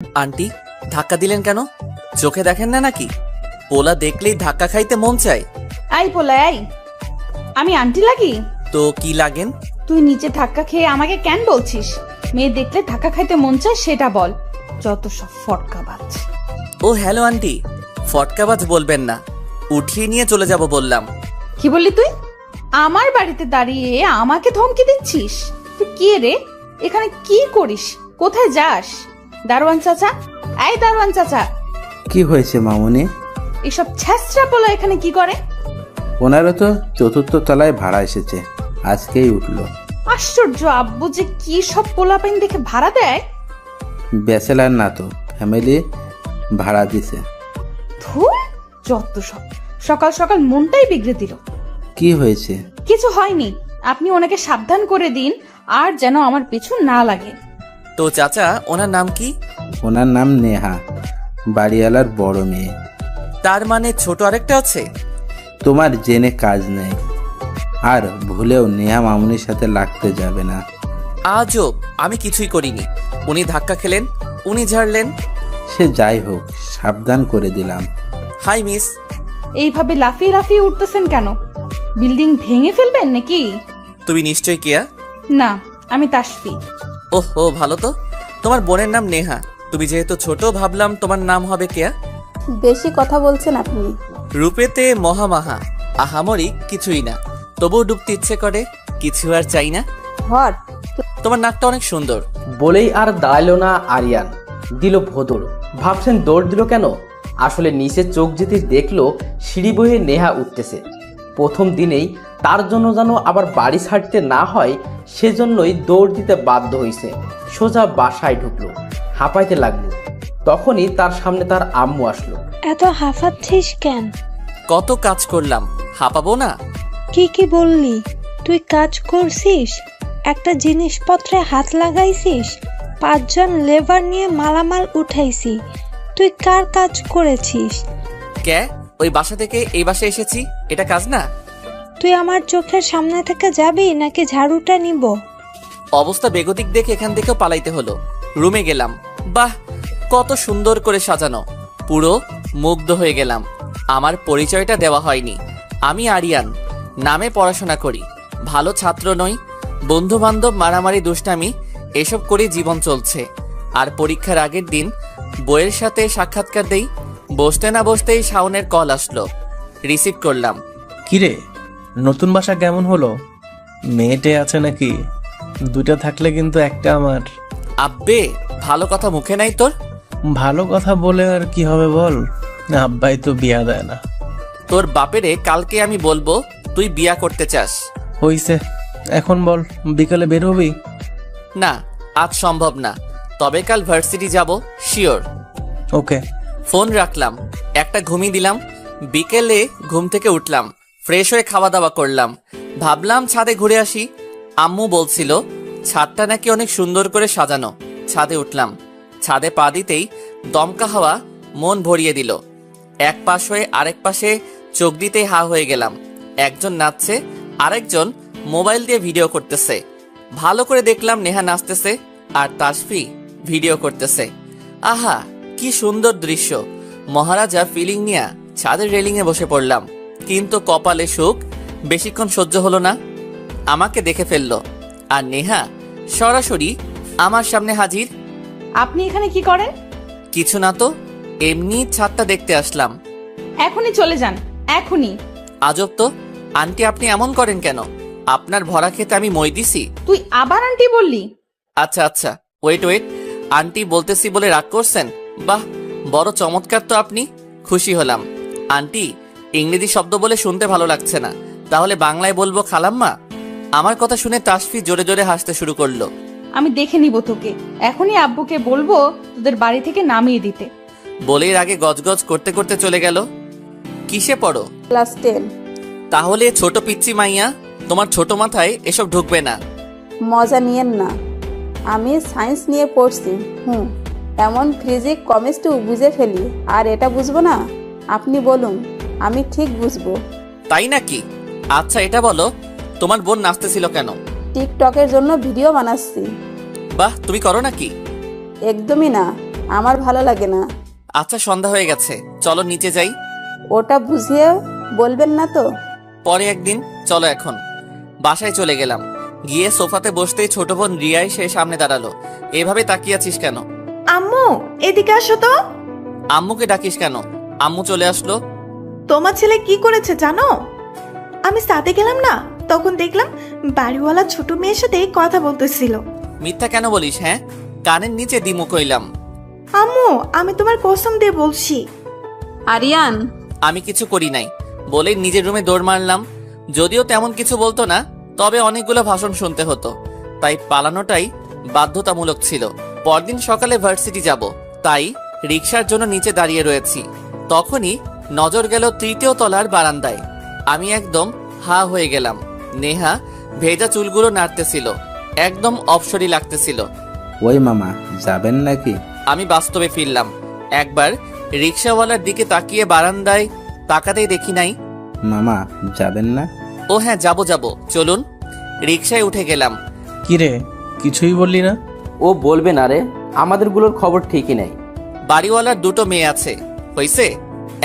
Aunty ধাক্কা দিলেন কেন? চোখে দেখেন না নাকি? পোলা দেখলেই ধাক্কা খাইতে মন চায়। আই পোলা আই, আমি আন্টি লাগি? তো কি লাগেন? তুই নিচে ধাক্কা খেয়ে আমাকে কেন বলছিস মেয়ে দেখলে ধাক্কা খাইতে মন চায় সেটা বল। যত সব ফটকাবাজ। ও হ্যালো আন্টি, ফটকাবাজ বলবেন না, উঠিয়ে নিয়ে চলে যাব বললাম। কি বললি তুই? আমার বাড়িতে দাঁড়িয়ে আমাকে ধমকি দিচ্ছিস? তুই কে রে? এখানে কি করিস? কোথায় যাস? দারোয়ান চাচা, এই দারোয়ান চাচা। কি হয়েছে মামুনি? এসব ছ্যাঁচড়া পোলা এখানে কি করে? ওনারা তো চতুর্থ তলায় ভাড়া এসেছে, আজকেই উঠলো। আশ্চর্য, আব্বু যে কি সব পোলাপাইন দেখে ভাড়া দেয়। ব্যাচেলার না তো, ফ্যামিলি ভাড়া দিছে। ধুর, যত সব। সকাল সকাল মনটাই বিগড়ে দিল। কি হয়েছে? কিছু হয়নি, আপনি ওনাকে সাবধান করে দিন আর যেন আমার পিছু না লাগে। তো চাচা ওনার নাম কি? ওনার নাম নেহা, বাড়িওয়ালার বড় মেয়ে। তার মানে ছোট আরেকটা আছে? তোমার জেনে কাজ নেই, আর ভুলেও নেহা মামুনির সাথে লাগতে যাবে না। আজব, আমি কিছুই করিনি। উনি ধাক্কা খেলেন, উনি ঝাড়লেন। সে যাই হোক, সাবধান করে দিলাম। Hi miss. এইভাবে লাফিয়ে লাফিয়ে উঠতেছেন কেন? বিল্ডিং ভেঙে ফেলবেন নাকি? তুমি নিশ্চয় কেয়া? না, আমি তাসফি। ওহো ভালো তো। তোমার বোনের নাম নেহা, তুমি যেহেতু ছোট ভাবলাম তোমার নাম হবে কেয়া। বেশি কথা বলছেন আপনি। রূপেতে মহামাহা, আহামরি কিছুই না, তবুও ডুবতে ইচ্ছে করে, কিছু আর চাই না। হট। তোমার নাকটা অনেক সুন্দর। বলেই আর দাঁড়ালো না আরিয়ান, দিল ভোদর। ভাবছেন দৌড় দিল কেন? আসলে নিচে চোখ যেতে দেখলো সিঁড়ি বয়ে নেহা উঠতেছে। প্রথম দিনেই তার জন্য যেন আবার বাড়ি ছাড়তে না হয়, সেজন্যই দৌড় দিতে বাধ্য হয়েছে। সোজা বাসায় ঢুকলো, হাঁপাইতে লাগলো। তখনই তার সামনে তার আম্মু আসলো। এত হাঁফাচ্ছিস কেন? কত কাজ করলাম, হাঁপাবো না? কি বললি? তুই কাজ করছিস? একটা জিনিসপত্রে হাত লাগাইছিস? 5 জন লেবার নিয়ে মালামাল উঠাইছি। তুই কার কাজ করেছিস? কে? ওই বাসা থেকে এই বাসায় এসেছি, এটা কাজ না? তুই আমার চোখের সামনে থেকে যাবি নাকি ঝাড়ুটা নিব? অবস্থা বেগতিক দেখে এখান থেকেও পালাইতে হলো। রুমে গেলাম, বাহ কত সুন্দর করে সাজানো, পুরো মুগ্ধ হয়ে গেলাম। আমার পরিচয়টা দেওয়া হয়নি। আমি আরিয়ান, নামে পড়াশোনা করি, ভালো ছাত্র নই। বন্ধু বান্ধব মারামারি দুষ্টামি এসব করে জীবন চলছে। আর পরীক্ষার আগের দিন বইয়ের সাথে সাক্ষাৎকার দেই। বসতে না বসতেই শাওনের কল আসলো, রিসিভ করলাম। কিরে, নতুন বাসা কেমন হলো? মেয়েটে আছে নাকি? দুইটা থাকলে কিন্তু একটা আমার। আব্বে, ভালো কথা মুখে নাই তোর? ভালো কথা বলে আর কি হবে বল, আব্বাই তো বিয়া দেয় না। তোর বাপেরে কালকে আমি বলবো তুই বিয়া করতে চাস। হইছে, এখন বল বিকালে বের হবি? না, আজ সম্ভব না, তবে কাল ভার্সিটি যাব শিওর। ওকে। ফোন রাখলাম, একটা ঘুমিয়ে দিলাম। বিকেলে ঘুম থেকে উঠলাম, ফ্রেশ হয়ে খাওয়া দাওয়া করলাম। ভাবলাম ছাদে ঘুরে আসি। আম্মু বলছিল ছাদটা নাকি অনেক সুন্দর করে সাজানো। ছাদে উঠলাম, ছাদে পা দিতেই দমকা হাওয়া মন ভরিয়ে দিল। এক পাশ হয়ে আরেক পাশে চোখ দিতেই হা হয়ে গেলাম। একজন নাচছে, আরেকজন মোবাইল দিয়ে ভিডিও করতেছে। ভালো করে দেখলাম নেহা নাচতেছে আর তাসফি ভিডিও করতেছে। আহা কি সুন্দর দৃশ্য। মহারাজা ফিলিং নিয়ে ছাদের রেলিংয়ে বসে পড়লাম, কিন্তু কপালে সুখ বেশিক্ষণ সহ্য হলো না। আমাকে দেখে ফেললো, আর নেহা সরাসরি আমার সামনে হাজির। আপনি এখানে কি করেন? কিছু না তো, এমনি ছাদটা দেখতে আসলাম। এখনই চলে যান, এখনই। আজব তো, আন্টি আপনি এমন করেন কেন? আপনার ভরা খেতে আমি মই দিছি? তুই আবার আন্টি বললি? আচ্ছা আচ্ছা, ওয়েট ওয়েট, আন্টি বলতেছি বলে রাগ করছেন? বাহ, বড় চমৎকার তো আপনি। খুশি হলাম। আন্টি, ইংরেজি শব্দ বলে শুনতে ভালো লাগছে না, তাহলে বাংলায় বলবো খালাম্মা? আমার কথা শুনে তাসফি জোরে জোরে হাসতে শুরু করলো। আমি দেখে নিব তোকে, এখনই আব্বুকে বলবো তোদের বাড়ি থেকে নামিয়ে দিতে। বলেই আগে গজগজ করতে করতে চলে গেল। কিসে পড়ো? ক্লাস 10। তাহলে ছোট পিচ্চি মাইয়া, তোমার ছোট মাথায় এসব ঢুকবে না। মজা নিয়েন না, আমি সায়েন্স নিয়ে পড়ছি। এমন ফিজিক্স কেমিস্ট্রি বুঝে ফেলি, আর এটা বুঝবো না? আপনি বলুন, আমি ঠিক বুঝবো। তাই নাকি? আচ্ছা এটা বলো, তোমার বোন নাচতেছিল কেন? টিকটকের জন্য ভিডিও বানাচ্ছি। বাহ, তুমি করো নাকি? একদমই না, আমার ভালো লাগে না। আচ্ছা সন্ধ্যা হয়ে গেছে, চলো নিচে যাই। ওটা বুঝিয়ে বলবেন না তো? পরে একদিন, চলো এখন। বাসায় চলে গেলাম। গিয়ে সোফাতে বসতেই ছোট বোন রিয়া এসে সামনে দাঁড়ালো। এভাবে তাকিয়ে আছিস কেন? আম্মু এদিকে আসো তো। আম্মুকে ডাকিস কেন? আম্মু চলে আসলো। তোমার ছেলে কি করেছে জানো? আমি সাথে গেলাম না, তখন দেখলাম বাড়িওয়ালা ছোট মেয়ের সাথে কথা বলতেছিল। মিথ্যা কেন বলিস? হ্যাঁ, কানের নিচে দিমু কইলাম। আম্মু আমি তোমার কসম দিয়ে বলছি। আরিয়ান, আমি কিছু করি নাই বলেই নিজের রুমে দৌড় মারলাম। যদিও তেমন কিছু বলতো না, তবে অনেকগুলো ভাষণ শুনতে হতো, তাই পালানোটাই বাধ্যতামূলক ছিল। পরদিন সকালে ভার্সিটি যাব, তাই রিক্সার জন্য নিচে দাঁড়িয়ে রয়েছি। তখনই নজর গেল তৃতীয় তলার বারান্দায়। আমি একদম হা হয়ে গেলাম। নেহা ভেজা চুলগুলো নাড়তেছিল, একদম অপসরি লাগতেছিল। ওই মামা, যাবেন নাকি? আমি বাস্তবে ফিরলাম। একবার রিক্সাওয়ালার দিকে তাকিয়ে বারান্দায় তাকাতেই দেখি নাই। মামা, যাবেন না? ও হ্যাঁ, যাব চলুন। রিক্সায় উঠে গেলাম। কিরে, কিছুই বললি না? ও বলবে না রে, আমাদেরগুলোর খবর ঠিকই নেই। বাড়িওয়ালার দুটো মেয়ে আছে, হইছে?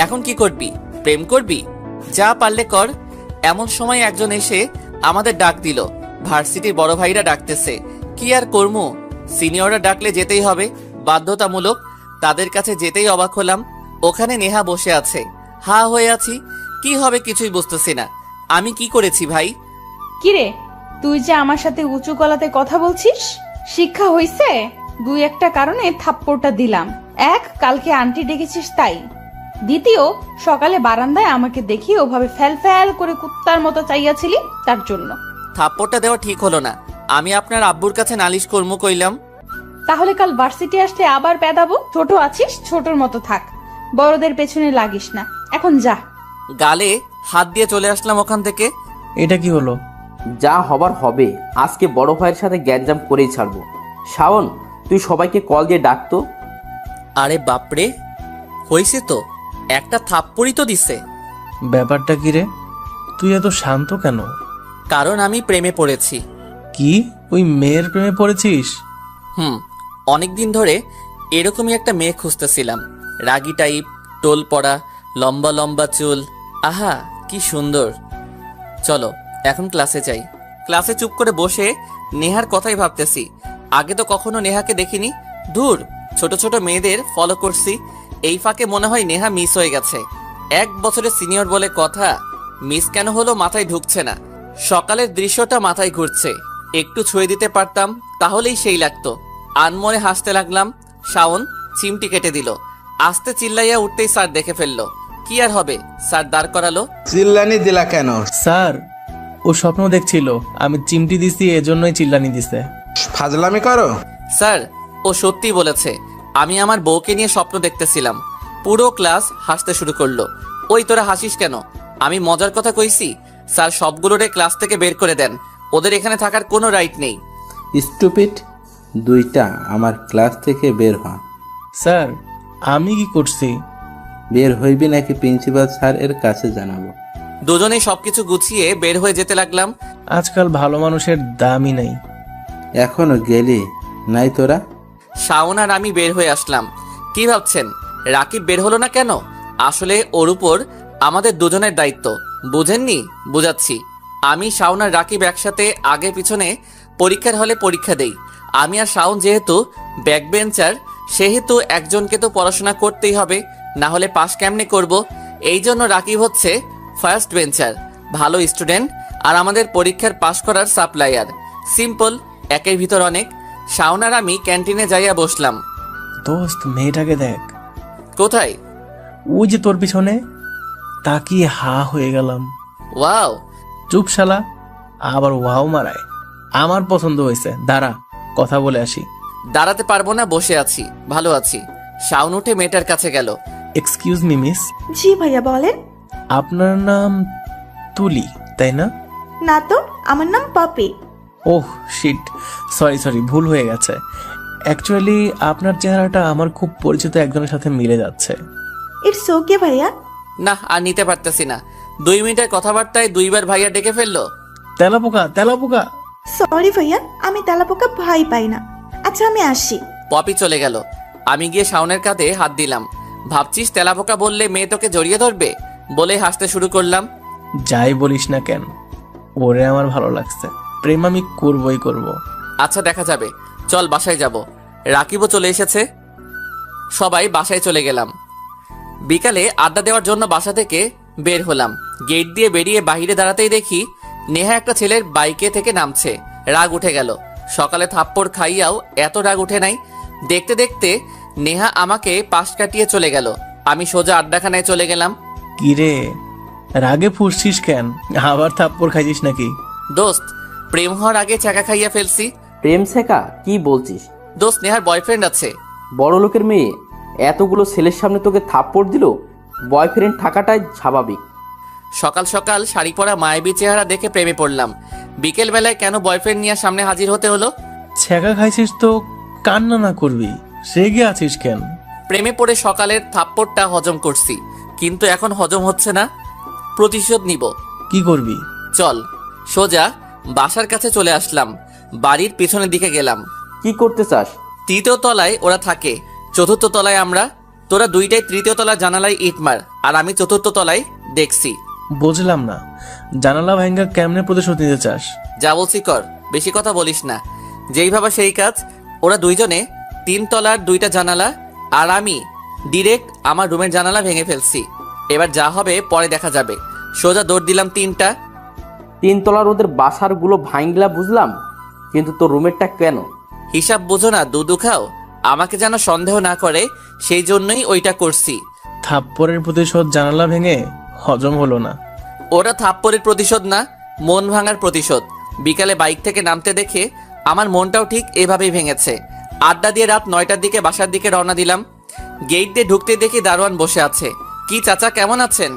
এখন কি করবি? প্রেম করবি? যা পারলে কর। এমন সময় একজন এসে আমাদের ডাক দিল। ভার্সিটির বড় ভাইরা ডাকতেছে। কি আর করমু, সিনিয়ররা ডাকলে যেতেই হবে, বাধ্যতামূলক। তাদের কাছে যেতেই অবাক হলাম। ওখানে নেহা বসে আছে। হা হয়ে আছি, কি হবে কিছুই বুঝতেছি না। আমি কি করেছি ভাই? কিরে, তুই যে আমার সাথে উঁচু গলাতে কথা বলছিস, শিক্ষা হইছে? দুই একটা কারণে থাপ্পড়টা দিলাম। এক, কালকে আন্টি ডেকেছিস তাই। দ্বিতীয়, সকালে বারান্দায় আমাকে দেখি ওভাবে ফ্যাল ফ্যাল করে কুত্তার মতো চাইয়াছিলি, তার জন্য। থাপ্পড়টা দেওয়া ঠিক হলো না। আমি আপনার আব্বুর কাছে নালিশ করমু কইলাম। তাহলে কাল ভার্সিটি আসলে আবার পেদাবো। ছোট আছিস, ছোটর মতো থাক, বড়দের পেছনে লাগিস না। এখন যা। গালে হাত দিয়ে চলে আসলাম ওখান থেকে। এটা কি হলো? যা হবার হবে, আজকে বড় ভাইয়ের সাথে গ্যাঞ্জাম করেই ছাড়বো। শাওন, তুই সবাইকে কল দিয়ে ডাকতো। আরে বাপরে, হইছে তো, একটা থাপ্পড়ই তো দিছে। ব্যাপারটা কি রে? তুই এত শান্ত কেন? কারণ আমি প্রেমে পড়েছি। কি, ওই মেয়ের প্রেমে পড়েছিস? অনেকদিন ধরে এরকমই একটা মেয়ে খুঁজতেছিলাম। রাগী টাইপ, টোল পড়া, লম্বা লম্বা চুল। আহা কি সুন্দর। চলো এখন ক্লাসে যাই। ক্লাসে চুপ করে বসে নেহার কথাই ভাবতেছি। আগে তো কখনো নেহাকে দেখিনি। দূর, ছোট ছোট মেয়েদের ফলো করছি। এই ফাঁকে মনে হয় নেহা মিস হয়ে গেছে। 1 বছরের সিনিয়র বলে কথা, মিস কেন হলো মাথায় ঢুকছে না। সকালের দৃশ্যটা মাথায় ঘুরছে। একটু ছুঁয়ে দিতে পারতাম, তাহলেই সেই লাগতো। আনমনে হাসতে লাগলাম। শাওন চিমটি কেটে দিল। আস্তে চিল্লাইয়া উঠতেই স্যার দেখে ফেললো। কি আর হবে, স্যার দাঁড় করালো। চিল্লানি দিলা কেন? স্যার, ও স্বপ্ন দেখছিল আমি চিমটি দিছি, এজন্যই চিল্লানি দিছে। ফাজলামি করো? স্যার, ও সত্যি বলেছে। আমি আমার বউকে নিয়ে স্বপ্ন দেখতেছিলাম। পুরো ক্লাস হাসতে শুরু করলো। ওই তোরা হাসিস কেন? আমি মজার কথা কইছি। স্যার সবগুলোরে ক্লাস থেকে বের করে দেন, ওদের এখানে থাকার কোনো রাইট নেই। স্টুপিড, দুইটা আমার ক্লাস থেকে বের হ। স্যার, আমি কি করছি? বের হইবি নাকি প্রিন্সিপাল স্যার এর কাছে জানাবো? দুজনেই সবকিছু গুছিয়ে বের হয়ে যেতে লাগলাম। আজকাল ভালো মানুষের দামই নেই। এখনো গেলি নাই তোরা? শাওন আর আমি বের হয়ে আসলাম। কি ভাবছেন রাকিব বের হলো না কেন? আসলে ওর উপর আমাদের দুজনের দায়িত্ব, বুঝেননি? বুঝাচ্ছি। আমি, শাওন আর রাকিব একসাথে আগে পিছনে পরীক্ষার হলে পরীক্ষা দেই। আমি আর শাওন যেহেতু ব্যাক বেঞ্চার, সেহেতু একজনকে তো পড়াশোনা করতেই হবে, না হলে পাস কেমনে করব। এই জন্য রাকিব হচ্ছে ফার্স্ট বেঞ্চার, ভালো স্টুডেন্ট, আর আমাদের পরীক্ষার পাস করার সাপ্লায়ার। সিম্পল, একের ভিতর অনেক। শাওন আর আমি ক্যান্টিনে যাইয়া বসলাম। দোস্ত, মেয়েটাকে দেখ। কোথায়? ওই যে তোর পিছনে। তাকিয়ে হা হয়ে গেলাম। ওয়াও। চুপ শালা, আবার ওয়াও মারায়। আমার পছন্দ হয়েছে, দাঁড়া কথা বলে আসি। দাঁড়াতে পারবো না, বসে আছি, ভালো আছি। শাওন উঠে মেয়েটার কাছে গেল। এক্সকিউজ মি মিস, জি ভাইয়া বলেন। আপনার নাম তুলি, তাই না? না তো, আমার নাম পপি। ওহ শিট, সরি, ভুল হয়ে গেছে। অ্যাকচুয়ালি আপনার চেহারাটা আমার খুব পরিচিত একজনের সাথে মিলে যাচ্ছে। ইটস ওকে ভাইয়া। না, আর নিতে পারতেছি না। 2 মিনিটের কথাবার্তায় 2বার ভাইয়া ডেকে ফেললো। তেলাপোকা। সরি ভাইয়া, আমি তেলাপোকা ভয় পাই না। আচ্ছা আমি আসি। পপি চলে গেল। আমি গিয়ে শাওনের কাঁধে হাত দিলাম। ভাবছিস তেলাপোকা বললে মেয়ে তোকে জড়িয়ে ধরবে, বলে হাসতে শুরু করলাম। যাই বলিস না কেন, ওরে আমার ভালো লাগছে, প্রেম আমি করবই করব। আচ্ছা দেখা যাবে, চল বাসায় যাব। রাকিবও চলে এসেছে। সবাই বাসায় চলে গেলাম। বিকালে আড্ডা দেওয়ার জন্য বাসা থেকে বের হলাম। গেট দিয়ে বেরিয়ে বাইরে দাঁড়াতেই দেখি নেহা একটা ছেলের বাইকে থেকে নামছে। রাগ উঠে গেল। সকালে থাপ্পড় খাইয়াও এত রাগ উঠে নাই। দেখতে দেখতে নেহা আমাকে পাশ কাটিয়ে চলে গেল। আমি সোজা আড্ডাখানায় চলে গেলাম। কিরে, রাগে ফুসছিস কেন? আবার থাপ্পড় খাইছিস নাকি? দোস্ত, প্রেম হওয়ার আগে চাকা খাইয়া ফেলছি। প্রেম শেখা কি বলছিস? দোস্ত, নেহার বয়ফ্রেন্ড আছে। বড় লোকের মেয়ে এতগুলো ছেলের সামনে তোকে থাপ্পড় দিল? বয়ফ্রেন্ড থাকাটাই স্বাভাবিক। সকাল সকাল শাড়ি পরা মায়াবী চেহারা দেখে প্রেমে পড়লাম। বিকেল বেলায় কেন বয়ফ্রেন্ড নিয়ে সামনে হাজির হতে হলো? ছ্যাঁকা খাইছিস তো কান্না না করবি, রেগে আছিস কেন? প্রেমে পড়ে সকালের থাপ্পড়টা হজম করছি, কিন্তু এখন হজম হচ্ছে না। প্রতিশোধ নিব। কি করবি? চল। সোজা বাসার কাছে চলে আসলাম। বাড়ির পিছনের দিকে গেলাম। কি করতে চাস? তৃতীয় তলায় ওরা থাকে, চতুর্থ তলায় আমরা। তোরা দুইটাই তৃতীয় তলার জানালায় ইট মার, আর আমি চতুর্থ তলায় দেখছি। বুঝলাম না, জানালা ভাঙ্গা কেমনে প্রতিশোধ নিতে চাস? যা বলছি কর, বেশি কথা বলিস না। যেই ভাবা সেই কাজ। ওরা দুইজনে 3 তলার 2টা জানালা, আর আমি ডিরেক্ট আমার রুমের জানালা ভেঙে ফেলছি। এবার যা হবে পরে দেখা যাবে। সোজা দৌড় দিলাম 3টা। 3 তলার ওদের বাসারগুলো ভাঙলা বুঝলাম, কিন্তু তোর রুমেরটা কেন? হিসাব বোঝো না, দুধু খাও। আমাকে যেন সন্দেহ না করে, সেই জন্যই ওইটা করছি। থাপ্পড়ের প্রতিশোধ জানালা ভেঙে হজম হলো না। ওরা থাপ্পড়ের প্রতিশোধ না, মন ভাঙার প্রতিশোধ। বিকালে বাইক থেকে নামতে দেখে আমার মনটাও ঠিক এভাবেই ভেঙেছে। আড্ডা দিয়ে রাত 9টার দিকে বাসার দিকে রওনা দিলাম। গেট দিয়ে ঢুকতে দেখি দারোয়ান বসে আছে। কি চাচা, কেমন আছেন?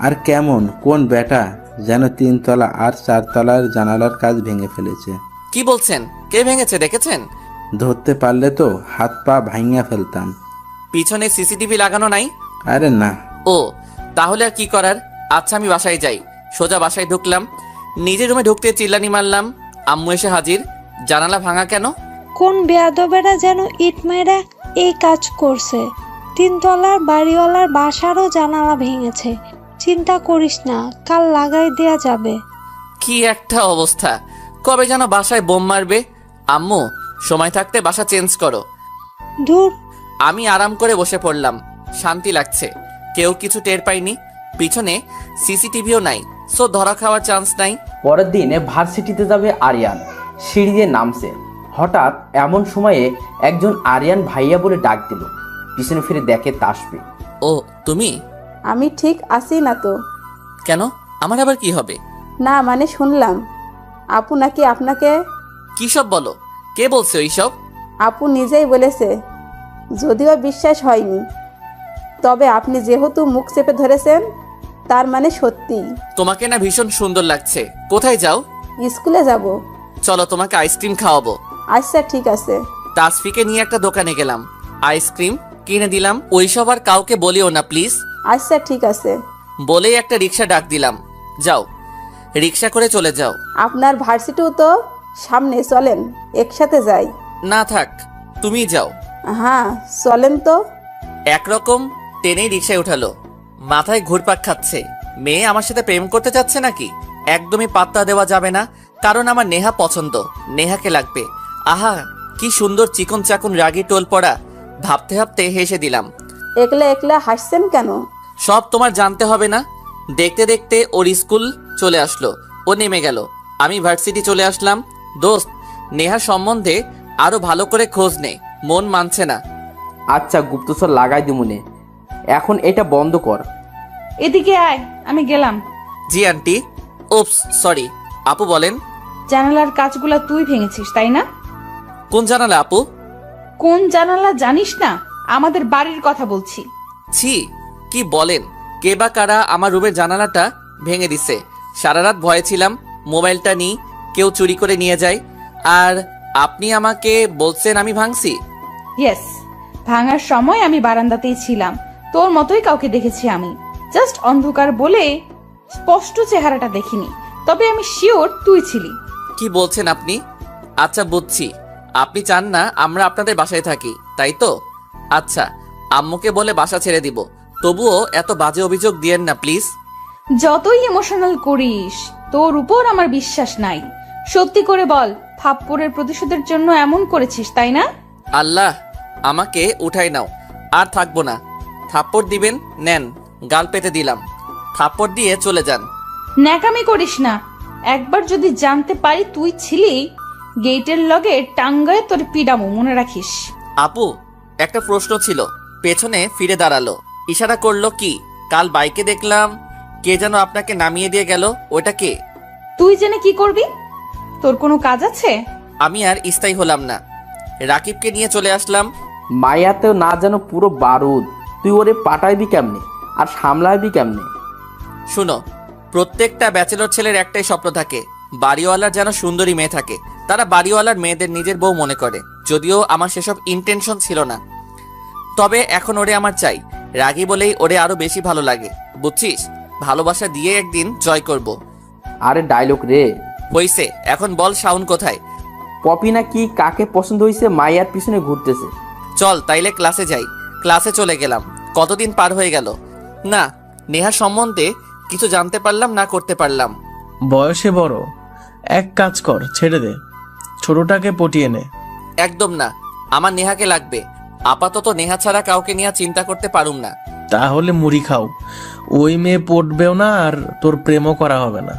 আর কেমন, কোন বেটা যেন 3 তলা আর 4 তলার জানালার কাজ ভেঙে ফেলেছে। কি বলছেন? কে ভেঙেছে দেখেছেন? ধরতে পারলে তো হাত পা ভাঙিয়া ফেলতাম। পিছনে সিসিটিভি লাগানো নাই? আরে না। ও, তাহলে আর কি করার। আচ্ছা আমি বাসায় যাই। সোজা বাসায় ঢুকলাম। নিজের রুমে ঢুকতে চিল্লানি মারলাম। আম্মু এসে হাজির। জানালা ভাঙা কেন? কোন বেয়াদবেরা যেন ইট মেরে এই কাজ করছে। 3 তলার বাড়িওয়ালার বাসারও জানালা ভেঙেছে। চিন্তা করিস না, কাল লাগাই দেয়া যাবে। কি একটা অবস্থা! কবে যেন বাসায় বোম মারবে। আম্মু, সময় থাকতে বাসা চেঞ্জ করো। দূর। আমি আরাম করে বসে পড়লাম। শান্তি লাগছে। কেউ কিছু টের পাইনি। পিছনে সিসিটিভিও নাই, সো ধরা খাওয়ার চান্স নাই। পরের দিন ভার্সিটিতে যাবে আরিয়ান। সিঁড়ি দিয়ে নামছে, হঠাৎ এমন সময়ে একজন আরিয়ান ভাইয়া বলে ডাক দিল। পিছনে ফিরে দেখে তাসবি। ও তুমি? আমি ঠিক আছি না তো। কেন, আমার আবার কি হবে? না মানে শুনলাম আপু নাকি আপনাকে। কি সব বলো? কে বলছে ওইসব? আপু নিজেই বলেছে, যদিও বিশ্বাস হয়নি, তবে আপনি যেহেতু মুখ চেপে ধরেছেন তার মানে সত্যি। তোমাকে না ভীষণ সুন্দর লাগছে। কোথায় যাও? স্কুলে যাব। চলো, তোমাকে আইসক্রিম খাওয়াবো। আচ্ছা ঠিক আছে। তাসফিকে নিয়ে একটা দোকানে গেলাম। আইসক্রিম কিনে দিলাম। ওইসব আর কাউকে বলিও না প্লিজ। আচ্ছা ঠিক আছে। বলেই একটা রিক্সা ডাক দিলাম। যাও, রিক্সা করে চলে যাও। আপনার ভার্সিটিও তো সামনে, চলেন একসাথে যাই। না থাক, তুমি যাও। হ্যাঁ চলেন তো। একরকম টেনেই রিক্সায় উঠালো। মাথায় ঘুরপাক খাচ্ছে। মেয়ে আমার সাথে প্রেম করতে চাচ্ছে নাকি? একদমই পাত্তা দেওয়া যাবে না, কারণ আমার নেহা পছন্দ। নেহাকে লাগবে। আহা, কি সুন্দর চিকন চাকুন রাগী টোল পড়া। ভাবতে ভাবতে হেসে দিলাম। একলা একলা হাসছেন কেন? সব তোমার জানতে হবে না। দেখতে দেখতে ওর স্কুল চলে আসলো। ও নেমে গেল। আমি ভার্সিটি চলে আসলাম। দোস্ত, নেহার সম্বন্ধে আরো ভালো করে খোঁজ নে, মন মানছে না। আচ্ছা গুপ্তচর লাগাই দিমুনে, এখন এটা বন্ধ কর। এদিকে আয়, আমি গেলাম। জি আন্টি। ওপস, সরি। আপু বলেন। জানালার কাজগুলা তুই ভেঙেছিস তাই না? কোন জানালা আপু? কোন জানালা জানিস না? আমাদের বাড়ির কথা বলছি। ছি, কি বলেন? কে বা কারা আমার রুমের জানালাটা ভেঙে দিছে। সারা রাত ভয়ে ছিলাম মোবাইলটা নিয়ে কেউ চুরি করে নিয়ে যায়। আর আপনি আমাকে বলছেন আমি ভাঙছি? ইয়েস, ভাঙার সময় আমি বারান্দাতেই ছিলাম। তোর মতোই কাউকে দেখেছি আমি। জাস্ট অন্ধকার বলে স্পষ্ট চেহারাটা দেখিনি, তবে আমি শিওর তুই ছিলি। কি বলছেন আপনি? আচ্ছা বুঝছি, আপনি চান না আমরা আপনাদের বাসায় থাকি, তাই তো? আচ্ছা, আম্মুকে বলে বাসা ছেড়ে দিব। তবুও এত বাজে অভিযোগ দিয়েন না প্লিজ। যতই ইমোশনাল করিস, তোর উপর আমার বিশ্বাস নাই। সত্যি করে বল, থাপ্পড়ের প্রতিশোধের জন্য এমন করেছিস, তাই না? আল্লাহ, আমাকে উঠাই নাও, আর থাকবো না। থাপ্পড় দিবেন, নেন, গাল পেতে দিলাম। থাপ্পড় দিয়ে চলে যান। ন্যাকামি করিস না। একবার যদি জানতে পারি তুই ছিলি, গেটের লগে টাঙ্গায় তোর পিডামো, মনে রাখিস। আপু, একটা প্রশ্ন ছিল। পেছনে ফিরে দাঁড়ালো, ইশারা করলো কি? কাল বাইকে দেখলাম কে যেন আপনাকে নামিয়ে দিয়ে গেল, ওটা কে? তুই জেনে কি করবি? তোর কোনো কাজ আছে? আমি আর স্থায়ী হলাম না, রাকিবকে নিয়ে চলে আসলাম। মায়াতেও না যেন পুরো বারুদ। তুই ওরে পাঠাইবি কেমনে আর সামলাইবি কেমনে? শুনো, প্রত্যেকটা ব্যাচেলর ছেলের একটাই স্বপ্ন থাকে, বাড়িওয়ালার যেন সুন্দরী মেয়ে থাকে। তারা বাড়িওয়ালার মেয়েদের নিজের বউ মনে করে। যদিও আমার সেসব ইন্টেনশন ছিল না, তবে এখন ওরে আমার চাই। রাগী বলেই ওরে আরো বেশি ভালো লাগে, বুঝছিস? ভালোবাসা দিয়ে একদিন জয় করব। আরে ডায়লগ রে। হইছে, এখন বল শাউন কোথায়? পপি না কি কাকে পছন্দ হয়েছে মাইয়ার পিছনে ঘুরতেছে। চল তাইলে ক্লাসে যাই। ক্লাসে চলে গেলাম। কতদিন পার হয়ে গেল, না নেহা সম্বন্ধে কিছু জানতে পারলাম না করতে পারলাম। বয়সে বড়, এক কাজ কর, ছেড়ে দে, ছোটটাকে পটিয়ে নে। একদম না, আমার নেহাকে লাগবে। আপাতত নেহা ছাড়া কাউকে নিয়ে চিন্তা করতে পারুম না। তাহলে মুড়ি খাও, ওই মেয়ে পটবেও না আর তোর প্রেমও করা হবে না।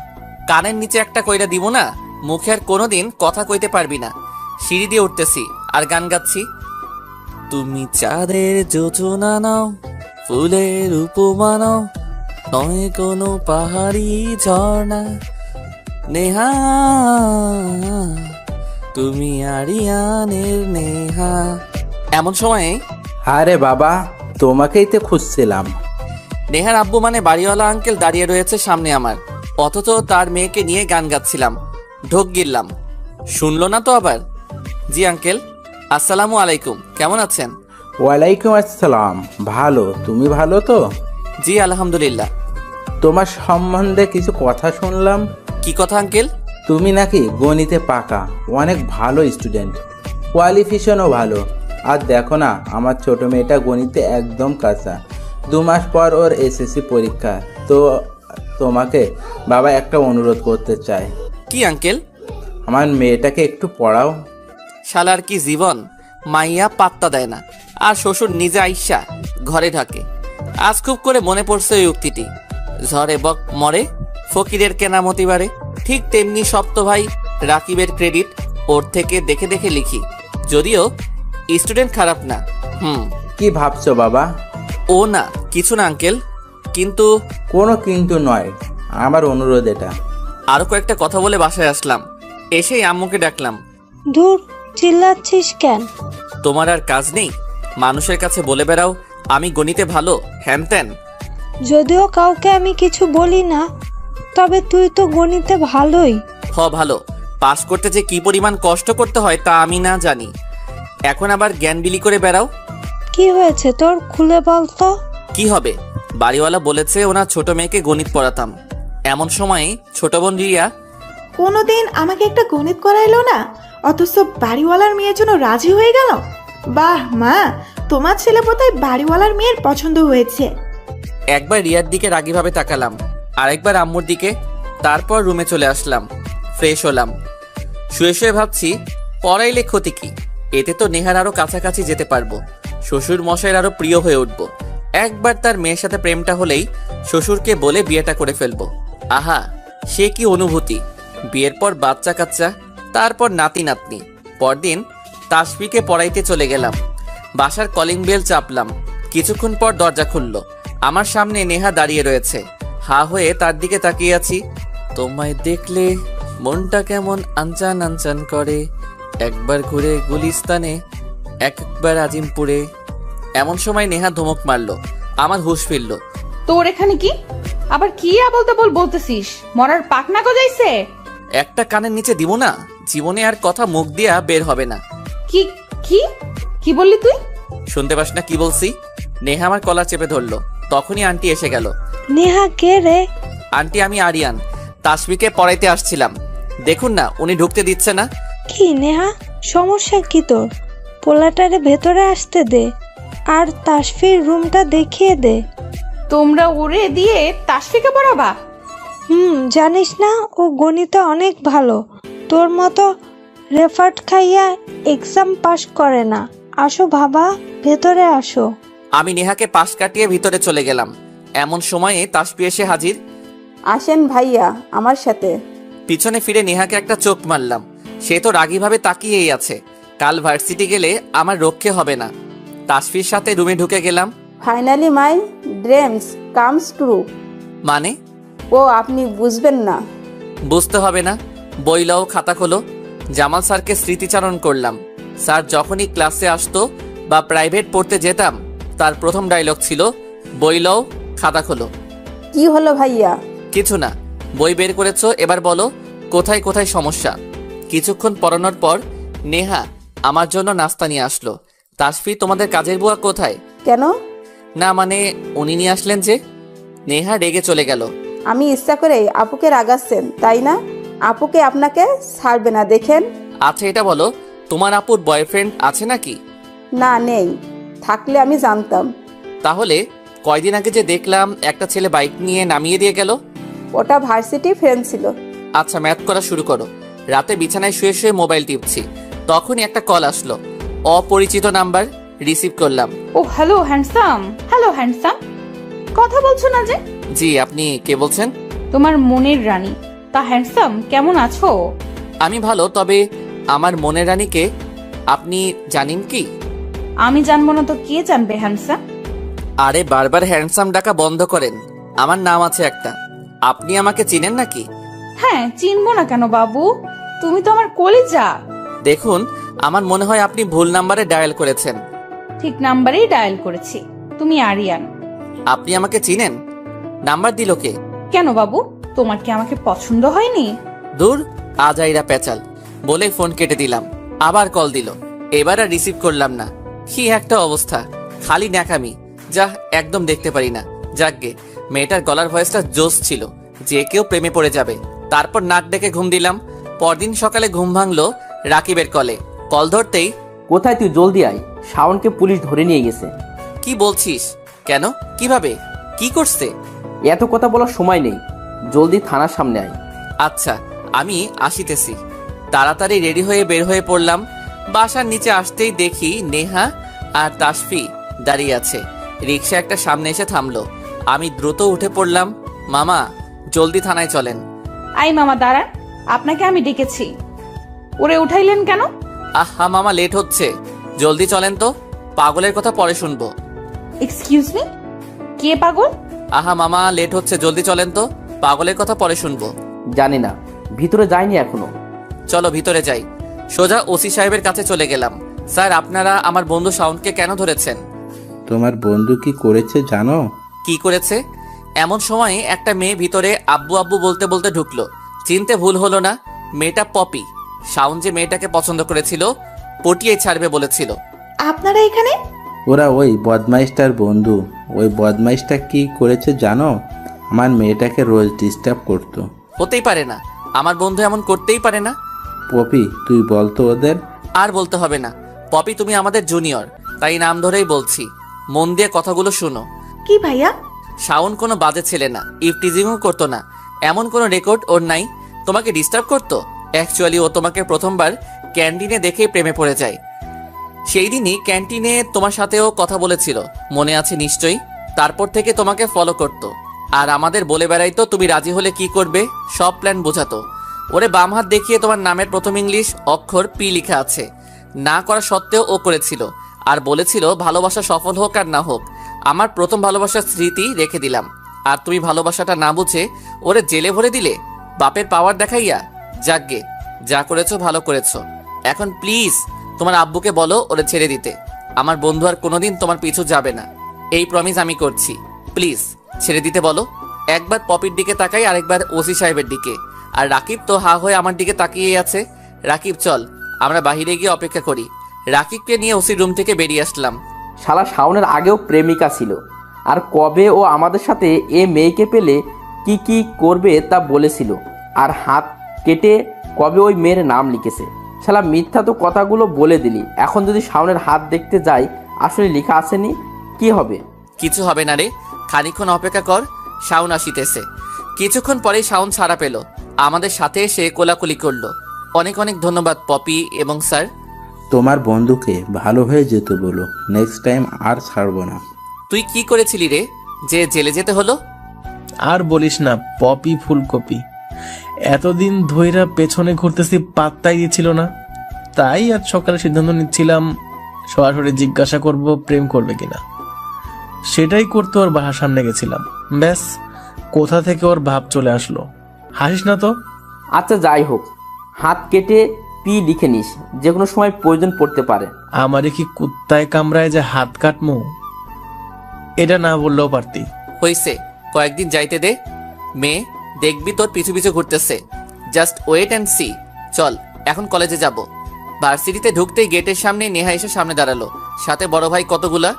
কানের নিচে একটা কইরা দিব না, মুখে আর কোনোদিন কথা কইতে পারবি না। সিঁড়ি দিয়ে উঠতেছি আর গান গাচ্ছি। তুমি চাঁদের যোজনা নাও, ফুলের উপমা নাও, নয় কোনো পাহাড়ি ঝর্ণা। নেহা, তুমি আরিয়ানের নেহা। এমন সময়ে আরে বাবা, তোমাকেই তো খুঁজছিলাম। নেহার আব্বু মানে বাড়িওয়ালা আঙ্কেল দাঁড়িয়ে রয়েছে সামনে আমার, অথচ তার মেয়েকে নিয়ে গান গাচ্ছিলাম। ঢোক গিললাম, শুনলো না তো আবার। জি আঙ্কেল, আসসালামু আলাইকুম, কেমন আছেন? ওয়ালাইকুম আসসালাম, ভালো। তুমি ভালো তো? জি আলহামদুলিল্লাহ। তোমার সম্বন্ধে কিছু কথা শুনলাম। কি কথা আঙ্কেল? তুমি নাকি গণিতে পাকা, অনেক ভালো স্টুডেন্ট, কোয়ালিফিকেশনও ভালো। আর দেখো না, আমার ছোট মেয়েটা গণিতে একদম কাঁচা। 2 মাস পর ওর এসএসসি পরীক্ষা। তো তোমাকে বাবা একটা অনুরোধ করতে চায়। কি আঙ্কেল? আমার মেয়েটাকে একটু পড়াও। শালার কি জীবন, মাইয়া পাত্তা দেয় না, আর শ্বশুর নিজে আইসা ঘরে ঢাকে। আজ খুব করে মনে পড়ছে ওই উক্তিটি, ঝড়ে বক মরে, ফকিরের কেনামতি বাড়ে। ঠিক তেমনি সপ্ত ভাই রাকিবের ক্রেডিট ওর থেকে দেখে দেখে লিখি। যদিও স্টুডেন্ট খারাপ না। কি ভাবছো বাবা? ও না, কিছু না আঙ্কেল। কিন্তু কোনো কিন্তু নয়, আমার অনুরোধ এটা। আরো কয়েকটা কথা বলে বাসায় আসলাম। এসেই আম্মুকে ডাকলাম। দূর, চিল্লাচ্ছিস কেন? তোমার আর কাজ নেই? মানুষের কাছে বলে বেড়াও আমি গণিতে ভালো, হ্যান ত্যান। যদিও কাউকে আমি কিছু বলি না, তবে তুই তো গণিতে ভালোই। ভালো, পাস করতে যে কি পরিমাণ কষ্ট করতে হয় তা আমি না জানি। এখন আবার জ্ঞান বিলি করে বেড়াও। কি হয়েছে তোর, খুলে বল তো। কি হবে, বাড়িওয়ালা বলেছে ওনার ছোট মেয়েকে গণিত পড়াতাম। এমন সময় ছোট বোন রিয়া কোনোদিন আমাকে একটা গণিত করাইলো না, অথচ বাড়িওয়ালার মেয়ের জন্য রাজি হয়ে গেল। বাহ মা, তোমার ছেলে বোধহয় বাড়িওয়ালার মেয়ের পছন্দ হয়েছে। একবার রিয়ার দিকে রাগীভাবে তাকালাম, আরেকবার আম্মুর দিকে। তারপর রুমে চলে আসলাম, ফ্রেশ হলাম। শুয়ে শুয়ে ভাবছি পড়াইলে ক্ষতি কি? এতে তো নেহার আরো কাছাকাছি যেতে পারবো, শ্বশুর মশাইয়ের আরো প্রিয় হয়ে উঠবো। একবার তার মেয়ের সাথে প্রেমটা হলেই শ্বশুরকে বলে বিয়েটা করে ফেলবো। আহা, সে কি অনুভূতি! বিয়ের পর বাচ্চা কাচ্চা, তারপর নাতি নাতনি। পরদিন তাসফিকে পড়াইতে চলে গেলাম। বাসার কলিং বেল চাপলাম। কিছুক্ষণ পর দরজা খুলল। আমার সামনে নেহা দাঁড়িয়ে রয়েছে। হা হয়ে তার দিকে তাকিয়ে আছি। তোমায় দেখলে মনটা কেমন আনচান আনচান করে, একবার ঘুরে গুলিস্তানে, একবার আজিমপুরে। এমন সময় নেহা ধমক মারলো, আমার হুঁশ ফিরল। তোর এখানে কি আবার কি আবল তাবল বলতেছিস? মরার পাকনা গজাইছে? একটা কানের নিচে দিব না, জীবনে আর কথা মুখ দিয়া বের হবে না। কি কি কি বললি তুই? শুনতে পাস না কি বলছি? নেহা আমার কলার চেপে ধরলো। তখনই আন্টি এসে গেল। নেহা কে রে? আন্টি, আমি আরিয়ান, তাসফিকে পড়াইতে আসছিলাম। দেখুন না, উনি ঢুকতে দিচ্ছে না। কি নেহা, সমস্যা কি তোর? পোলাটারে ভেতরে আসতে দে। আর তাসফির রুমটা দেখিয়ে দে। তোমরা ওরে দিয়ে তাসফিকে পড়াবা? জানিস না ও গণিতে অনেক ভালো, তোর মতো রেফার্ট খাইয়া এক্সাম পাস করে না। আসো বাবা, ভেতরে আসো। আমি নেহাকে পাশ কাটিয়ে ভিতরে চলে গেলাম। এমন সময়ে তাসফি এসে হাজির। আসেন ভাইয়া আমার সাথে। পিছনে ফিরে নেহাকে একটা চোখ মারলাম। সে তো রাগীভাবে তাকিয়েই আছে। কাল ভার্সিটি গেলে আমার রক্ষে হবে না। তাসফির সাথে রুমে ঢুকে গেলাম। ফাইনালি মাই ড্রিমস কামস ট্রু। মানে? ও আপনি বুঝবেন না। বুঝতে হবে না, বই লও, খাতা খোলো। জামাল স্যারকে স্মৃতিচারণ করলাম। স্যার যখনই ক্লাসে আসতো বা প্রাইভেট পড়তে যেতাম, তার প্রথম ডায়লগ ছিল বই লও, খাতা খোলো। কি হলো ভাইয়া? কিছু না, বই বের করেছো, এবার বলো কোথায় কোথায় সমস্যা। কিছুক্ষণ পড়ানোর পর নেহা আমার জন্য নাস্তা নিয়ে আসলো। তাসফি, তোমাদের কাজের বুয়া কোথায়? কেন? না মানে উনি নিয়ে আসলেন যে। নেহা রেগে চলে গেল। আমি ইচ্ছা করে আপুকে রাগাচ্ছেন তাই না? আপুকে আপনাকে ছাড়বে না দেখেন। আচ্ছা এটা বলো, তোমার আপুর বয়ফ্রেন্ড আছে নাকি? না নেই, থাকলে আমি জানতাম। তাহলে কয়দিন আগে যে দেখলাম একটা ছেলে বাইক নিয়ে নামিয়ে দিয়ে গেল? ওটা ভার্সিটি ফ্রেন্ড ছিল। আচ্ছা ম্যাথ করা শুরু করো। রাতে বিছানায় শুয়ে শুয়ে মোবাইল টিপছি, তখনই একটা কল আসলো। অপরিচিত নাম্বার। রিসিভ করলাম। ও হ্যালো হ্যান্ডসাম। হ্যালো হ্যান্ডসাম, কথা বলছো না যে? জি, আপনি কে বলছেন? তোমার মনের রানী। তা হ্যান্ডসাম, কেমন আছো? আমি ভালো, তবে আমার মনের রানীকে আপনি জানেন কি? আমি জানবো না তো কে জানবে হ্যান্ডসাম? আরে বারবার হ্যান্ডসাম ডাকা বন্ধ করেন। আমার নাম আছে একটা। আপনি আমাকে চিনেন নাকি? হ্যাঁ, চিনবো না কেন বাবু, তুমি তো আমার কলিজা। দেখুন, আমার মনে হয় আপনি ভুল নাম্বারে ডায়াল করেছেন। ঠিক নাম্বারেই ডায়াল করেছি। তুমি আরিয়ান। আপনি আমাকে চিনেন? নাম্বার দিল কে? কেন বাবু, তোমার কি আমাকে পছন্দ হয়নি? দূর, আজাইরা পেঁচাল বলে ফোন কেটে দিলাম। আবার কল দিল, এবার আর রিসিভ করলাম না। কি একটা অবস্থা, খালি ন্যাকামি। যা, একদম দেখতে পারি না। যাকগে, মেয়েটার গলার ভয়েসটা জোস ছিল, যে কেউ প্রেমে পড়ে যাবে। তারপর নাক ডেকে ঘুম দিলাম। পরদিন সকালে ঘুম ভাঙলো রাকিবের কলে। কল ধরতেই, কোথায় তুই? জলদি আয়, শাওনকে পুলিশ ধরে নিয়ে গেছে। কি বলছিস? কেন? কিভাবে? কি করছে? এত কথা বলার সময় নেই, জলদি থানার সামনে আয়। আচ্ছা, আমি আসিতেছি। তাড়াতাড়ি রেডি হয়ে বের হয়ে পড়লাম। বাসার নিচে আসতেই দেখি নেহা আর তাসফি দাঁড়িয়ে আছে। রিক্সা একটা সামনে এসে থামলো। আমি দ্রুত উঠে পড়লাম। মামা, জলদি থানায় চলেন। আই মামা দাঁড়ান, আপনাকে আমি ডেকেছি। ওরে উঠাইলেন কেন? আহা মামা, লেট হচ্ছে, জলদি চলেন তো। পাগলের কথা পরে শুনবো। এক্সকিউজ মি, কে পাগল? আহা মামা, লেট হচ্ছে, জলদি চলেন তো। পাগলের কথা পরে শুনবো। জানি না, ভিতরে যায়নি এখনো। চলো ভিতরে যাই। সোজা ওসি সাহেবের কাছে চলে গেলাম। স্যার, আপনারা আমার বন্ধু শাওনকে কেন ধরেছেন? তোমার বন্ধু কি করেছে জানো? কি করেছে? এমন সময়ে একটা মেয়ে ভিতরে আব্বু আব্বু বলতে বলতে ঢুকলো। চিনতে ভুল হলো না, মেয়েটা পপি। শাওন যে মেয়েটাকে পছন্দ করেছিল, পটিয়ে ছাড়বে বলেছিল। আপনারা এখানে? ওরা ওই বদমাইশটার বন্ধু। ওই বদমাইশটা কি করেছে জানো? আমার মেয়েটাকে রোজ ডিস্টার্ব করতো। হতেই পারে না, আমার বন্ধু এমন করতেই পারে না। পপি, তুই বলতো ওদের। আর বলতে হবে না, পপি তুমি আমাদের জুনিয়র, তাই নাম ধরেই বলছি। মন দিয়ে কথাগুলো শুনো। কি ভাইয়া? শাওন কোনো বাজে ছেলে না, ইফটিজিংও করতো না, এমন কোনো রেকর্ড ওর নাই। তোমাকে ডিস্টার্ব করতো। অ্যাকচুয়ালি ও তোমাকে প্রথমবার ক্যান্টিনে দেখেই প্রেমে পড়ে যায়। সেই দিনই ক্যান্টিনে তোমার সাথেও কথা বলেছিল, মনে আছে নিশ্চয়ই। তারপর থেকে তোমাকে ফলো করতো, আর আমাদের বলে বেড়াইতো তুমি রাজি হলে কি করবে, সব প্ল্যান বোঝাতো। ওরে বাম হাত দেখিয়ে তোমার নামের প্রথম ইংলিশ অক্ষর পি লেখা আছে। না করা সত্ত্বেও ও করেছিল, আর বলেছিল ভালোবাসা সফল হোক আর না হোক, আমার প্রথম ভালোবাসার স্মৃতি রেখে দিলাম। আর তুমি ভালোবাসাটা না বুঝে ওরে জেলে ভরে দিলে, বাপের পাওয়ার দেখাইয়া। যাকগে, যা করেছো ভালো করেছো। এখন প্লিজ তোমার আব্বুকে বলো ওরে ছেড়ে দিতে। আমার বন্ধু আর কোনোদিন তোমার পিছু যাবে না, এই প্রমিস আমি করছি। প্লিজ ছেড়ে দিতে বলো। একবার পপির দিকে তাকাই, আরেকবার ওসি সাহেবের দিকে। আর রাকিব তো হা হয়ে আমার দিকে তাকিয়েই আছে। রাকিব চল, আমরা বাহিরে গিয়ে অপেক্ষা করি। রাকিবকে নিয়ে ওসি রুম থেকে বেরিয়ে আসলাম। শালা শাওনের আগেও প্রেমিকা ছিল, আর কবে ও আমাদের সাথে এ মেয়েকে পেলে কি কি করবে তা বলেছিল, আর হাত কেটে কবে ওই মেয়ের নাম লিখেছে। শালা মিথ্যা তো কথাগুলো বলে দিলি। এখন যদি শাওনের হাত দেখতে যাই আসলে লেখা আসেনি, কি হবে? কিছু হবে না রে, খানিকক্ষণ অপেক্ষা কর, শাওন আসিতেছে। কিছুক্ষণ পরেই শাওন ছাড়া পেল, আমাদের সাথে এসে কোলাকুলি করলো। অনেক অনেক ধন্যবাদ পপি এবং স্যার। তোমার বন্ধুকে ভালো হয়ে যেতে বলো, নেক্সট টাইম আর ছাড়বো না। তুই কি করেছিলি রে যে জেলে যেতে হলো? আর বলিস না পপি ফুলকপি, এতদিন ধইরা পেছনে ঘুরতেছি পাত্তাই দিচ্ছিল না। তাই আজ সকালে সিদ্ধান্ত নিচ্ছিলাম সরাসরি জিজ্ঞাসা করব প্রেম করবে কিনা। সেটাই করতে ওর বাসার সামনে গেছিলাম, ব্যাস কোথা থেকে ওর ভাব চলে আসলো। হাসিস না তো। আচ্ছা যাই হোক, হাত কেটে পি লিখে নিস, যে কোনো সময় প্রয়োজন পড়তে পারে। আমারে কি কুত্তায় কামড়ায় যে হাত কাটমু? এটা না বললেও পারতি। হইছে, কয়েকদিন যাইতে দে। মেয়ে দেখবি তোর পিছু পিছু ঘুরতেছে, জাস্ট ওয়েট অ্যান্ড সি। চল এখন কলেজে যাব। ভার্সিটিতে ঢুকতেই গেটের সামনে নেহা এসে সামনে দাঁড়ালো, সাথে বড় ভাই কতগুলা।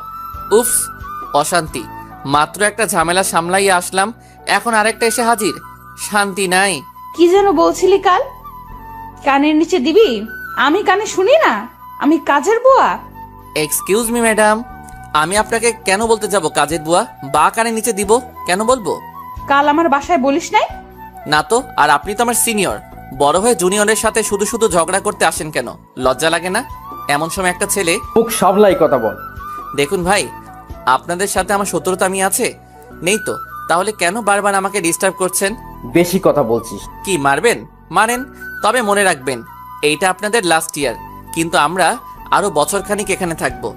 উফস, অশান্তি। মাত্র একটা ঝামেলা সামলাইয়া আসলাম, এখন আরেকটা এসে হাজির। শান্তি নাই। কি যেন বলছিলি কাল? কানের নিচে দিবি? আমি কানে শুনি না, আমি কাজের বুয়া? এক্সকিউজ মি ম্যাডাম, আমি আপনাকে কেন বলতে যাব কাজের বুয়া? বা কানে নিচে দিব কেন বলবো? কাল আমার বাসায় বলিস নাই? না তো। আর আপনি তো আমার সিনিয়র, বড় হয়ে জুনিয়রের সাথে শুধু শুধু ঝগড়া করতে আসেন কেন? লজ্জা লাগে না? এমন সময় একটা ছেলে। মুখ সামলাই কথা বল। দেখুন ভাই, আপনাদের সাথে আমার শত্রুতা আমি আছে? নেই তো, তাহলে কেন বারবার আমাকে ডিস্টার্ব করছেন? বেশি কথা বলছিস। কি মারবেন? মানেন, তবে মনে রাখবেন এইটা আপনাদের লাস্ট ইয়ার, কিন্তু আমরা আরো বছরখানিক এখানে থাকবো।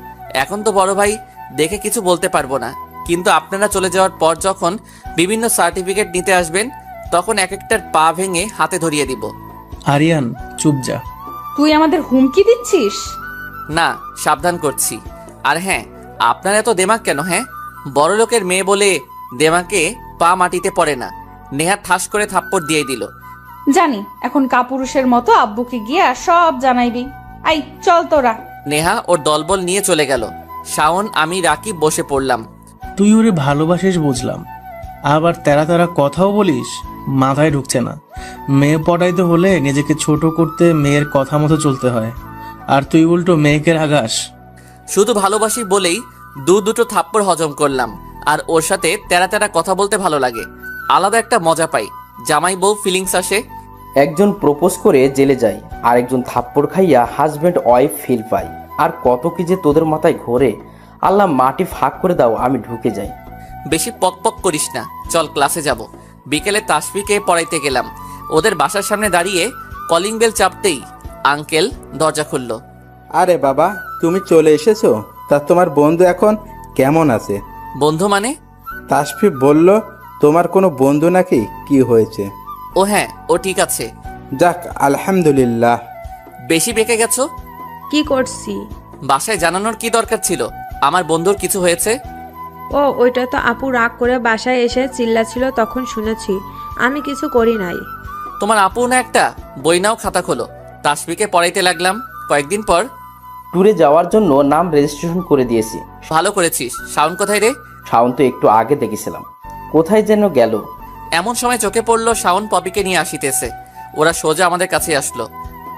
এখন তো বড় ভাই দেখে কিছু বলতে পারবো না, কিন্তু আপনারা চলে যাওয়ার পর যখন বিভিন্ন সার্টিফিকেট নিতে আসবেন, তখন এক একটার পা ভেঙে হাতে ধরিয়ে দিব। আরিয়ান চুপ যা। তুই আমাদের হুমকি দিচ্ছিস? না, সাবধান করছি। আর হ্যাঁ, আপনার এত দেমাগ কেন? হ্যাঁ, বড় লোকের মেয়ে বলে দেমাকে পা মাটিতে পড়ে না। নেহা ঠাস করে থাপ্পড় দিয়ে দিল। জানি, এখন কাপুরুষের মতো আব্বুকে গিয়া সব জানাইবি। আই চল তোরা। নেহা ওর দলবল নিয়ে চলে গেল। শাওন, আমি, রাকিব বসে পড়লাম। তুই ওরে ভালোবাসিস বুঝলাম, আবার তেরা তেরা কথাও বলিস, মাথায় ঢুকছে না। মেয়ে পটাইতে হলে নিজেকে ছোট করতে মেয়ের কথা মতো চলতে হয়, আর তুই উল্টো মেয়েকে রাগাস। শুধু ভালোবাসি বলেই দুটো থাপ্পড় হজম করলাম। আর ওর সাথে তেরা তেরা কথা বলতে ভালো লাগে, আলাদা একটা মজা পাই। জামাই বউ ফিলিংস আসে। একজন প্রপোজ করে জেলে যায়, আর একজন থাপ্পড় খাইয়া হাজব্যান্ড ওয়াইফ ফিল পায়। আর কত কি যে তোদের মাথায় ঘোরে। আল্লাহ মাটি ফাঁক করে দাও, আমি ঢুকে যাই। বেশি পক পক করিস না, চল ক্লাসে যাব। বিকেলে তাসফিকে পড়াইতে গেলাম। ওদের বাসার সামনে দাঁড়িয়ে কলিং বেল চাপতেই আঙ্কেল দরজা খুলল। আরে বাবা, তুমি চলে এসেছো? তা তোমার বন্ধু এখন কেমন আছে? বন্ধু মানে? তাসফি বলল তোমার কোনো বন্ধু নাকি, কি হয়েছে? ও হ্যাঁ, ও ঠিক আছে। যাক আলহামদুলিল্লাহ। বেশি বেঁকে গেছো? কি করছি? বাসায় জানানোর কি দরকার ছিল আমার বন্ধুর কিছু হয়েছে? ও ওইটা তো আপু রাগ করে বাসায় এসে চিল্লাছিল, তখন শুনেছি। আমি কিছু করি নাই। তোমার আপু না একটা? বই নাও, খাতা খোলো। তাসফিকে পড়াইতে লাগলাম। কয়েকদিন পর ট্যুরে যাওয়ার জন্য নাম রেজিস্ট্রেশন করে দিয়েছি। ভালো করেছিস। শাওন কোথায় রে? শাওন তো একটু আগে দেখেছিলাম, কোথায় যেন গেল। এমন সময় চোখে পড়লো শাওন পপিকে নিয়ে আসিতেছে। ওরা সোজা আমাদের কাছে আসলো।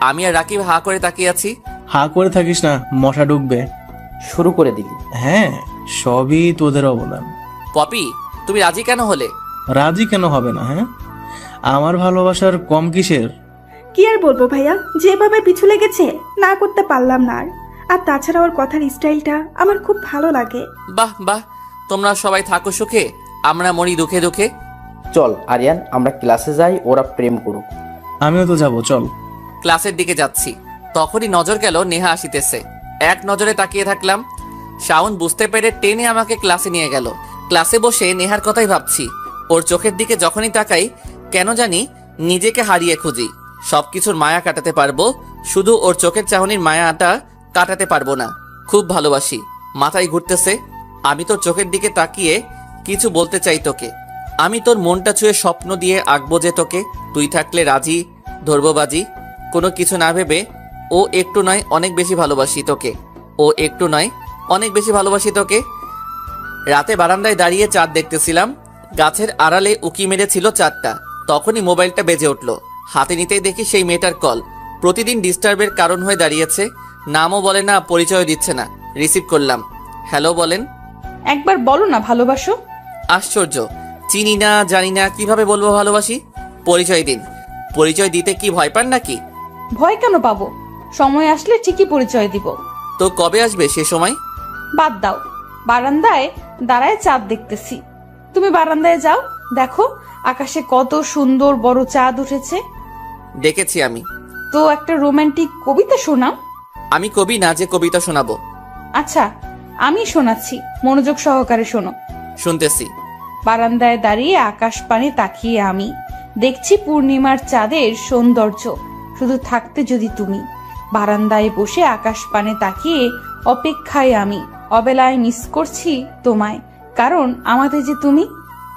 আমি আর রাকিব হা করে তাকিয়ে আছি। হা করে থাকিস না, মশা ঢুকবে। শুরু করে দিলি? হ্যাঁ, সবই তোদের অবদান। পপি, তুমি রাজি কেন হলে? রাজি কেন হবে না? হ্যাঁ, আমার ভালোবাসার কম কিসের? কি আর বলবো ভাইয়া, যেভাবে পিছু লেগেছে না করতে পারলাম না। আর তাছাড়া ওর কথার স্টাইলটা আমার খুব ভালো লাগে। বাহ বাহ, তোমরা সবাই থাকো সুখে, আমরা মরি দুঃখে দুঃখে। চল আরিয়ান, আমরা ক্লাসে যাই, ওরা প্রেম করুক। আমিও তো যাব, চল। ক্লাসের দিকে যাচ্ছি, তখনই নজর গেল নেহা আসিতেছে। এক নজরে তাকিয়ে থাকলাম। শাওন বুঝতে পেরে টেনে আমাকে ক্লাসে নিয়ে গেল। ক্লাসে বসে নেহার কথাই ভাবছি। ওর চোখের দিকে যখনই তাকাই, কেন জানি নিজেকে হারিয়ে খুঁজি। সবকিছুর মায়া কাটাতে পারবো, শুধু ওর চোখের চাহনির মায়াটা কাটাতে পারবো না। খুব ভালোবাসি, মাথায় ঘুরতেছে। আমি তোর চোখের দিকে তাকিয়ে কিছু বলতে চাই তোকে। আমি তোর মনটা ছুঁয়ে স্বপ্ন দিয়ে আঁকবো যে তোকে। তুই থাকলে রাজি, ধরবো বাজি। কোনো কিছু না ভেবে ও একটু নয় অনেক বেশি ভালোবাসি তোকে। ও একটু নয় অনেক বেশি ভালোবাসি তোকে। রাতে বারান্দায় দাঁড়িয়ে চাঁদ দেখতেছিলাম। গাছের আড়ালে উকি মেরেছিল চাঁদটা। তখনই মোবাইলটা বেজে উঠল। হাতে নিতেই দেখি সেই মেয়েটার কল। প্রতিদিন ডিস্টার্বের কারণ হয়ে দাঁড়িয়েছে। নামও বলে না, পরিচয় দিচ্ছে না। রিসিভ করলাম। হ্যালো বলেন। একবার বলো না ভালোবাসো। আশ্চর্য, চিনি না জানি না কিভাবে বলবো ভালোবাসি? পরিচয় দিন। পরিচয় দিতে কি ভয় পান নাকি? ভয় কেন পাবো? সময় আসলে ঠিকই পরিচয় দিব। তো কবে আসবে সে সময়? বাদ দাও, বারান্দায় দাঁড়ায় চাঁদ দেখতেছি। তুমি বারান্দায় যাও, দেখো আকাশে কত সুন্দর বড় চাঁদ উঠেছে। দেখেছি আমি। তো একটা রোমান্টিক কবিতা শোনাও। আমি কবি না যে কবিতা শোনাবো। আচ্ছা, আমি শোনাচ্ছি, মনোযোগ সহকারে শোনো। শুনতেছি। বারান্দায় দাঁড়িয়ে আকাশ পানে তাকিয়ে আমি দেখছি পূর্ণিমার চাঁদের সৌন্দর্য। শুধু থাকতে যদি তুমি। বারান্দায় বসে আকাশ পানে তাকিয়ে অপেক্ষায় আমি অবেলায় মিস করছি তোমায়। কারণ আমাদের যে তুমি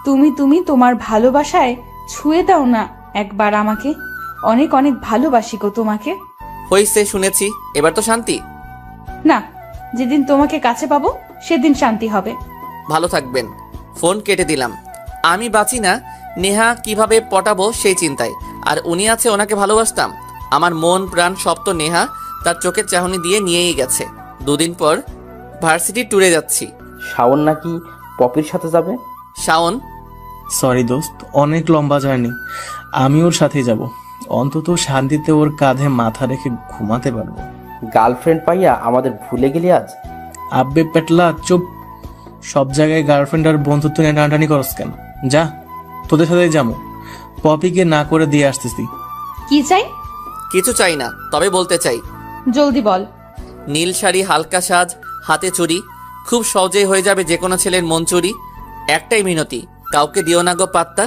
তুমি তুমি তোমার ভালোবাসায় ছুঁয়ে দাও না একবার আমাকে। অনেক অনেক ভালোবাসি গো তোমাকে। হইছে, শুনেছি, এবার তো শান্তি। না, যেদিন তোমাকে কাছে পাবো সেদিন শান্তি হবে। ভালো থাকবেন। ফোন কেটে দিলাম। আমি বাঁচি না, নেহা কিভাবে পটাবো সেই চিন্তায়। আর উনি আছে ওনাকে ভালোবাসতাম। আমার মন প্রাণ সব তো নেহা তার চোখের চাহনি দিয়ে নিয়েই গেছে। দুদিন পর ভার্সিটি ট্যুরে যাচ্ছি। শাওন নাকি পপির সাথে যাবে? শাওন? সরি দোস্ত, অনেক লম্বা জার্নি। আমি ওর সাথেই যাব। অন্তত শান্তিতে ওর কাঁধে মাথা রেখে ঘুমাতে পারবো। গার্লফ্রেন্ড পাইয়া আমাদের ভুলে গেলি আজ? আব্বে পেটলা চুপ। সব জায়গায় গার্লফ্রেন্ড আর বন্ধুত্ব নিয়ে টানাটানি করস কেন? যা, তোদের সাথেই যাবো। পপিকে না করে দিয়ে আসতেছি। কি চাই? কিছু চাই না, তবে বলতে চাই। জলদি বল। নীল শাড়ি, হালকা সাজ, হাতে চুড়ি, খুব সহজেই হয়ে যাবে যে কোনো ছেলের মন চুরি। একটাই মিনতি, কাউকে দিও না গো পাত্তা।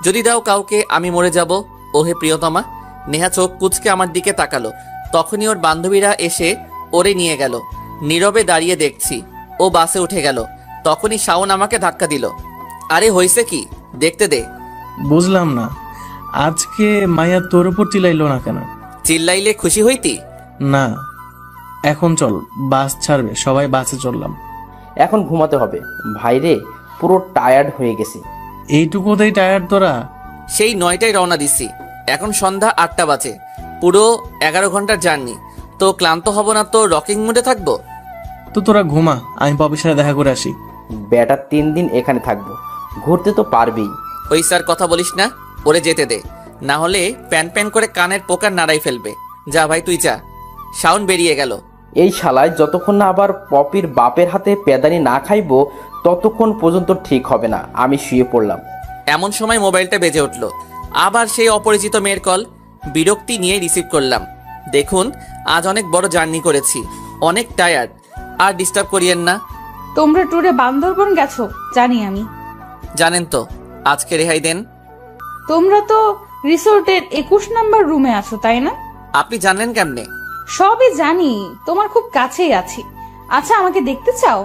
যদি দাও কাউকে আমি মরে যাব। ওহে প্রিয়তমা। নেহা চোখ কুচকে আমার দিকে তাকালো। তখনই ওর বান্ধবীরা এসে ওরে নিয়ে গেল। নীরবে দাঁড়িয়ে দেখছি। ও বাসে উঠে গেল। তখনই শাওন আমাকে ধাক্কা দিল। আরে হইছে কি, দেখতে দে। বুঝলাম না, আজকে মায়া তোর উপর চিল্লাইলো না কেন? চিল্লাইলে খুশি হইতি? না, এখন চল, বাস ছাড়বে, সবাই বাসে চললাম। এখন ঘুমাতে হবে ভাইরে, পুরো টায়ার্ড হয়ে গেছি। এইটুকুতেই টায়ার্ড তোরা? সেই 9টায় রওনা দিছি। এখন সন্ধ্যা 8টা বাজে। পুরো 11 ঘন্টার জার্নি। তো ক্লান্ত হব না তো রকিং মুডে থাকবো? তো তোরা ঘুমা, আমি পপির সাথে দেখা করে আসি। বেটা 3 দিন এখানে থাকবো, ঘুরতে তো পারবেই। ওই স্যার কথা বলিস না, ওরে যেতে দে। না হলে প্যান প্যান করে কানের পোকার নাড়াই ফেলবে। যা ভাই তুই যা। শাওন বেরিয়ে গেল। এই শালায় যতক্ষণ না আবার পপির বাপের হাতে পেদানি না খাইবো ততক্ষণ পর্যন্ত ঠিক হবে না। আমি শুয়ে পড়লাম। এমন সময় মোবাইলটা বেজে উঠল। আবার সেই অপরিচিত মেয়ের কল। বিরক্তি নিয়ে রিসিভ করলাম। দেখুন, আজ অনেক বড় জার্নি করেছি, অনেক টায়ার্ড। আর ডিস্টার্ব করিয়েন না। তোমরা ট্যুরে বান্দরবন গেছো জানি আমি। জানেন তো, আজকে রেহাই দেন। তোমরা তো রিসোর্টের 21 নম্বর রুমে আছো, তাই না? আপনি জানলেন কেমনে? সবই জানি, তোমার খুব কাছেই আছি। আচ্ছা, আমাকে দেখতে চাও?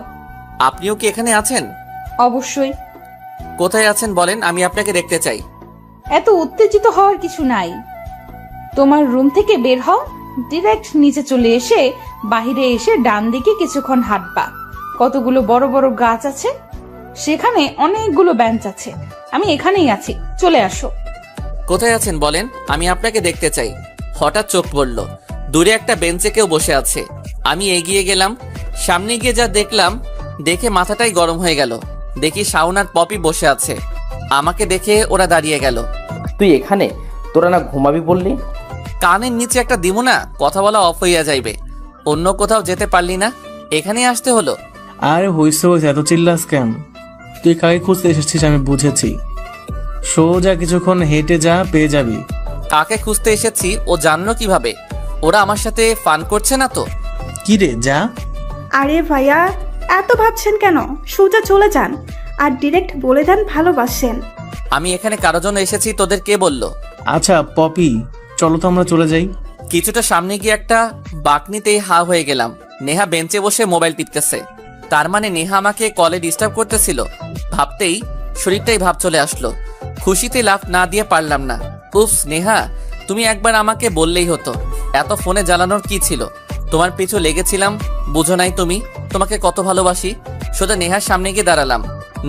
আপনিও কি এখানে আছেন? অবশ্যই। কোথায় আছেন বলেন, আমি আপনাকে দেখতে চাই। এত উত্তেজিত হওয়ার কিছু নাই। তোমার রুম থেকে বের হও, ডিরেক্ট নিচে চলে এসে বাহিরে এসে ডান দিকে কিছুক্ষণ হাঁটবা। কতগুলো বড় বড় গাছ আছে, সেখানে অনেকগুলো বেঞ্চ আছে। আমি এখানেই আছি, চলে আসো। কোথায় আছেন বলেন, আমি আপনাকে দেখতে চাই। হঠাৎ চোখ পড়ল, দূরে একটা বেঞ্চে কেউ বসে আছে। আমি এগিয়ে গেলাম। সামনে গিয়ে যা দেখলাম, দেখে মাথাটাই গরম হয়ে গেল। দেখি শাওন আর পপি বসে আছে। আমাকে দেখে ওরা দাঁড়িয়ে গেল। তুই এখানে? তোরা না ঘুমাবি বললি? কানের নিচে একটা দিমু না, কথা বলা অফ হইয়া যাইবে। অন্য কোথাও যেতে পারলি না, এখানে আসতে হলো। আরে হইছে হইছে, এত চিল্লাস কেন? তুই কাকে খুঁজতে এসেছিস আমি বুঝেছি। সোজা কিছুক্ষণ হেঁটে যা, পেয়ে যাবি। কাকে খুঁজতে এসেছি ও জানলো কিভাবে? ওরা আমার সাথে ফান করছে না তো? কি রে, যা। আরে ভাইয়া, এত ভাবছেন কেন? সোজা চলে যান আর ডিরেক্ট বলে দেন ভালোবাসেন। আমি এখানে কারো জন্য এসেছি, তোদের কে বললো? আচ্ছা পপি, চলো তো আমরা চলে যাই। কিছুটা সামনে গিয়ে একটা বাকনিতেই হা হয়ে গেলাম। নেহা বেঞ্চে বসে মোবাইল টিপতেছে। তার মানে নেহা আমাকে কলে ডিস্টার্ব করতেছিল। ভাবতেই শরীরটাই ভাব চলে আসলো। খুশিতে লাফ না দিয়ে পারলাম না। উফ নেহা, তুমি একবার আমাকে বললেই হতো। এত ফোনে জ্বালানোর কি ছিল? তোমার পিছু লেগেছিলাম, বুঝো নাই তুমি তোমাকে কত ভালোবাসি। সোজা নেহার সামনে গিয়ে দাঁড়ালাম।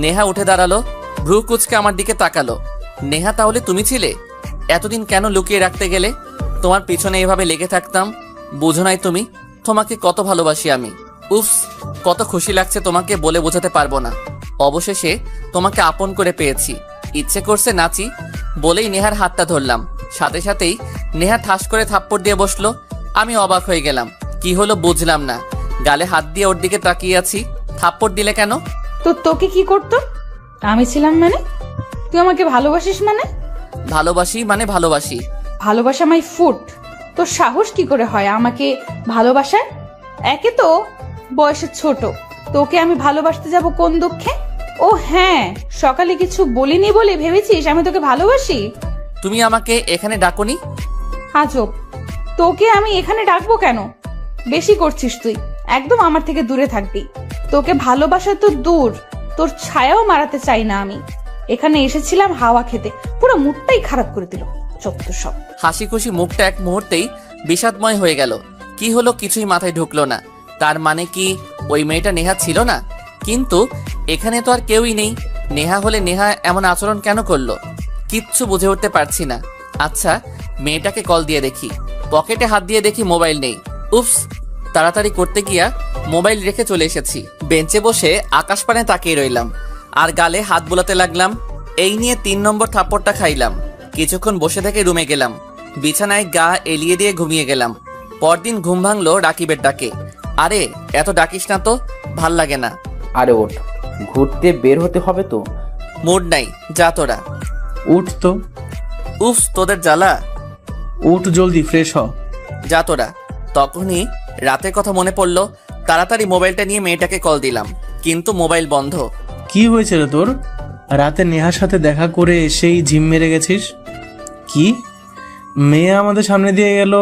নেহা উঠে দাঁড়ালো, ভ্রু কুচকে আমার দিকে তাকালো। নেহা, তাহলে তুমি ছিলে? এতদিন কেন লুকিয়ে রাখতে গেলে? তোমার পিছনে এভাবে লেগে থাকতাম, বুঝো নাই তুমি তোমাকে কত ভালোবাসি আমি। উফস, কত খুশি লাগছে তোমাকে বলে বোঝাতে পারবো না। অবশেষে তোমাকে আপন করে পেয়েছি। ইচ্ছে করছে নাচি বলেই নেহার হাতটা ধরলাম। সাথে সাথেই নেহা ঠাস করে থাপ্পড় দিয়ে বসলো। আমি অবাক হয়ে গেলাম, কি হলো বুঝলাম না। গালে হাত দিয়ে ওর দিকে তাকিয়ে আছি। থাপ্পড় দিলে কেন? তো তোকে কি করতো? আমি ছিলাম মানে? তুই আমাকে ভালোবাসিস মানে? ভালোবাসি মানে ভালোবাসি। ভালোবাসা মাই ফুট। তোর সাহস কি করে হয় আমাকে ভালোবাসার? একে তো বয়সে ছোট, তোকে আমি ভালোবাসতে যাব কোন দুঃখে? ও হ্যাঁ, সকালে কিছু বলিনি বলে ভেবেছিস আমি তোকে ভালোবাসি? তুমি আমাকে এখানে ডাকোনি? আজব, তোকে আমি এখানে ডাকবো কেন? বেশি করছিস তুই। একদম আমার থেকে দূরে থাকবি। তোকে ভালোবাসা তো দূর, তোর ছায়াও মারাতে চাই না আমি। এখানে এসেছিলাম হাওয়া খেতে, পুরো মুডটাই খারাপ করে দিল চত্ব সব। হাসি খুশি মুখটা এক মুহূর্তেই বিষাদময় হয়ে গেল। কি হলো কিছুই মাথায় ঢুকলো না। তার মানে কি ওই মেয়েটা নেহা ছিল না? কিন্তু এখানে তো আর কেউই নেই। নেহা হলে নেহা এমন আচরণ কেন করলো? কিচ্ছু বুঝে উঠতে পারছি না। আচ্ছা, মেয়েটাকে কল দিয়ে দেখি। পকেটে হাত দিয়ে দেখি মোবাইল নেই। উফস, তাড়াতাড়ি করতে গিয়া মোবাইল রেখে চলে এসেছি। বেঞ্চে বসে আকাশপানে তাকিয়ে রইলাম আর গালে হাত বোলাতে লাগলাম। এই নিয়ে 3 নম্বর থাপ্পড়টা খাইলাম। কিছুক্ষণ বসে থেকে রুমে গেলাম। বিছানায় গা এলিয়ে দিয়ে ঘুমিয়ে গেলাম। পরদিন ঘুম ভাঙলো রাকিবের ডাকে। আরে এত ডাকিস না তো, ভাল লাগে না। আরে ওঠ, ঘুরতে বের হতে হবে তো। মুড নাই, যা তোরা। উঠ তো। উফ, তোদের জ্বালা। উঠ জলদি, ফ্রেশ হ। যা তোরা। তখনই রাতের কথা মনে পড়লো। তাড়াতাড়ি মোবাইলটা নিয়ে মেয়েটাকে কল দিলাম, কিন্তু মোবাইল বন্ধ। কি হয়েছে রে তোর? রাতে নেহার সাথে দেখা করে এসেই ঝিম মেরে গেছিস? কি মেয়ে আমাদের সামনে দিয়ে গেল,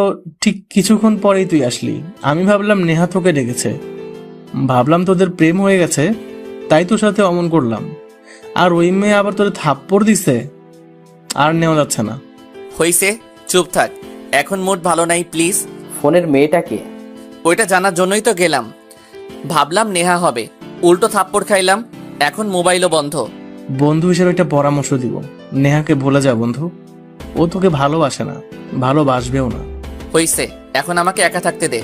ঠিক কিছুক্ষণ পরেই তুই আসলি। আমি ভাবলাম নেহা তোকে ডেকেছে, ভাবলাম তোদের প্রেম হয়ে গেছে, তাই তোর সাথে অমন করলাম। আর ওই মেয়ে আবার তোর থাপ্পড় দিছে। আর নেওয়া যাচ্ছে না। হইছে, চুপ থাক। এখন মুড ভালো নাই, প্লিজ। ফোনের মেয়েটাকে? ওইটা জানার জন্যই তো গেলাম। ভাবলাম নেহা হবে, উল্টো থাপ্পড় খাইলাম। এখন মোবাইলও বন্ধ। বন্ধু হিসেবে একটা পরামর্শ দিব, নেহাকে ভুলে যা বন্ধু। ও তোকে ভালোবাসে না, ভালোবাসবেও না। হইছে, এখন আমাকে একা থাকতে দে।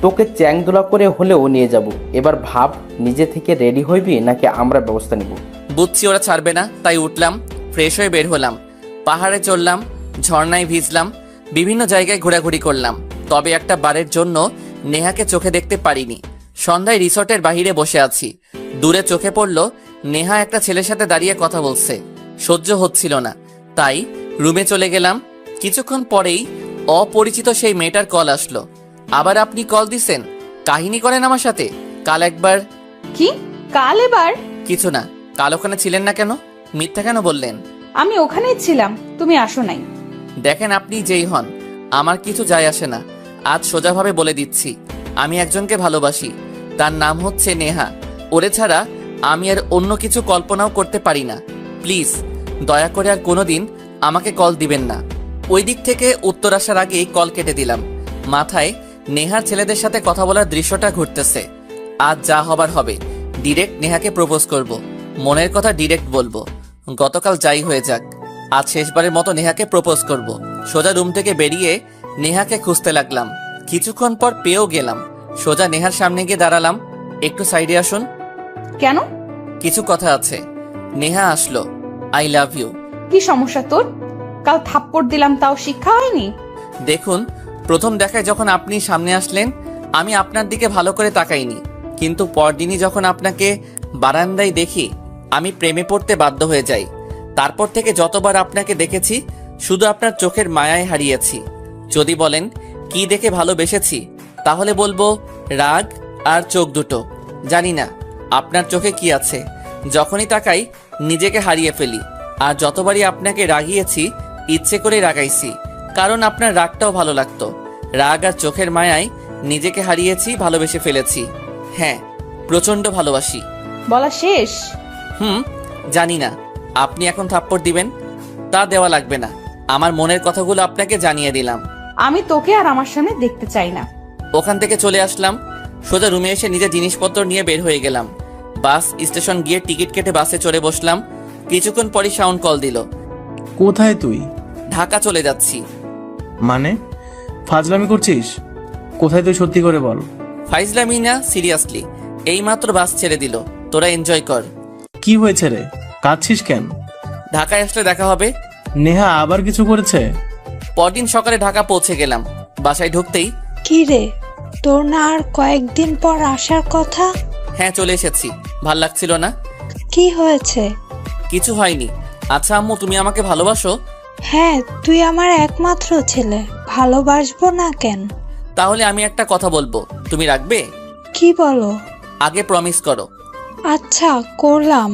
তোকে চ্যাংদোলা করে হলেও নিয়ে যাব। এবার ভাব, নিজে থেকে রেডি হইবি নাকি আমরা ব্যবস্থা নিব? বুঝছি ওরা ছাড়বে না, তাই উঠলাম, ফ্রেশ হয়ে বের হলাম। পাহাড়ে চললাম, ঝর্ণায় ভিজলাম, বিভিন্ন জায়গায় ঘোরাঘুরি করলাম। তবে একটা বারের জন্য নেহাকে চোখে দেখতে পারিনি। সন্ধ্যায় রিসর্টের বাহিরে বসে আছি। দূরে চোখে পড়ল নেহা একটা ছেলের সাথে দাঁড়িয়ে কথা বলছে। সহ্য হচ্ছিল না, তাই রুমে চলে গেলাম। কিছুক্ষণ পরেই অপরিচিত সেই মেয়েটার কল আসলো। আবার আপনি কল দিছেন? কাহিনী করেন আমার সাথে? কাল একবার। কি কাল? এবার কিছু না, কাল ওখানে ছিলেন না কেন? মিথ্যা কেন বললেন? আমি ওখানেই ছিলাম, তুমি আসো নাই। দেখেন, আপনি যেই হন আমার কিছু যায় আসে না। আজ সোজাভাবে বলে দিচ্ছি, আমি একজনকে ভালোবাসি। তার নাম হচ্ছে নেহা। ওরে ছাড়া আমি আর অন্য কিছু কল্পনাও করতে পারি না। প্লিজ দয়া করে আর কোনোদিন আমাকে কল দিবেন না। ওই দিক থেকে উত্তর আসার আগেই কল কেটে দিলাম। মাথায় নেহার ছেলেদের সাথে কথা বলার দৃশ্যটা ঘুরতেছে। আজ যা হবার হবে, ডিরেক্ট নেহাকে প্রপোজ করব। মনের কথা ডিরেক্ট বলবো। গতকাল যাই হয়ে যাক, আজ শেষবারের মতো নেহাকে প্রপোজ করব। সোজা রুম থেকে বেরিয়ে নেহাকে খুঁজতে লাগলাম। কিছুক্ষণ পর পেয়েও গেলাম। সোজা নেহার সামনে গিয়ে দাঁড়ালাম। একটু সাইডে আসুন। কেন? কিছু কথা আছে। নেহা আসলো। I love you. কি সমস্যা তোর? কাল থাপ্পড় দিলাম, তাও শিক্ষা হয়নি? দেখুন, প্রথম দেখায় যখন আপনি সামনে আসলেন আমি আপনার দিকে ভালো করে তাকাইনি, কিন্তু পরদিনই যখন আপনাকে বারান্দায় দেখি আমি প্রেমে পড়তে বাধ্য হয়ে যাই। তারপর থেকে যতবার আপনাকে দেখেছি শুধু আপনার চোখের মায়ায় হারিয়েছি। যদি বলেন কি দেখে ভালোবেসেছি, তাহলে বলবো রাগ আর চোখ দুটো। জানি না আপনার চোখে কি আছে, যখনই তাকাই নিজেকে হারিয়ে ফেলি। আর যতবারই আপনাকে রাগিয়েছি ইচ্ছে করে রাগাইছি, কারণ আপনার রাগটাও ভালো লাগতো। রাগ আর চোখের মায়ায় নিজেকে হারিয়েছি, ভালোবেসে ফেলেছি। হ্যাঁ, প্রচন্ড ভালোবাসি। বলা শেষ? জানি না আপনি এখন থাপ্পড় দিবেন, তা দেওয়া লাগবে না। আমার মনের কথাগুলো আপনাকে জানিয়ে দিলাম। আমি তোকে আর আমার সামনে দেখতে চাই না। ওখান থেকে চলে আসলাম। সোজা রুমে এসে নিজের জিনিসপত্র নিয়ে বের হয়ে গেলাম। বাস স্টেশন গিয়ে টিকিট কেটে বাসে চড়ে বসলাম। কিছুক্ষণ পরই সাউন্ড কল দিল। কোথায় তুই? ঢাকা চলে যাচ্ছি। মানে ফাজলামি করছিস? কোথায় তুই, সত্যি করে বল। ফাইজলামি না, সিরিয়াসলি। এইমাত্র বাস ছেড়ে দিল, তোরা এনজয় কর। কি হয়েছে রে, কাঁদছিস কেন? ঢাকায় আসলে দেখা হবে। নেহা আবার কিছু করেছে? পরদিন সকালে ঢাকা পৌঁছে গেলাম। বাসায় ঢুকতেই, কি রে, তোর না আর কয়েকদিন পর আসার কথা? হ্যাঁ চলে এসেছি। ভাল লাগছিল না? কি হয়েছে? কিছু হয়নি। আচ্ছা আম্মু, তুমি আমাকে ভালোবাসো? হ্যাঁ, তুই আমার একমাত্র ছেলে, ভালোবাসবো না কেন? তাহলে আমি একটা কথা বলবো, তুমি রাখবে? কি বলো? আগে প্রমিস করো। আচ্ছা, করলাম।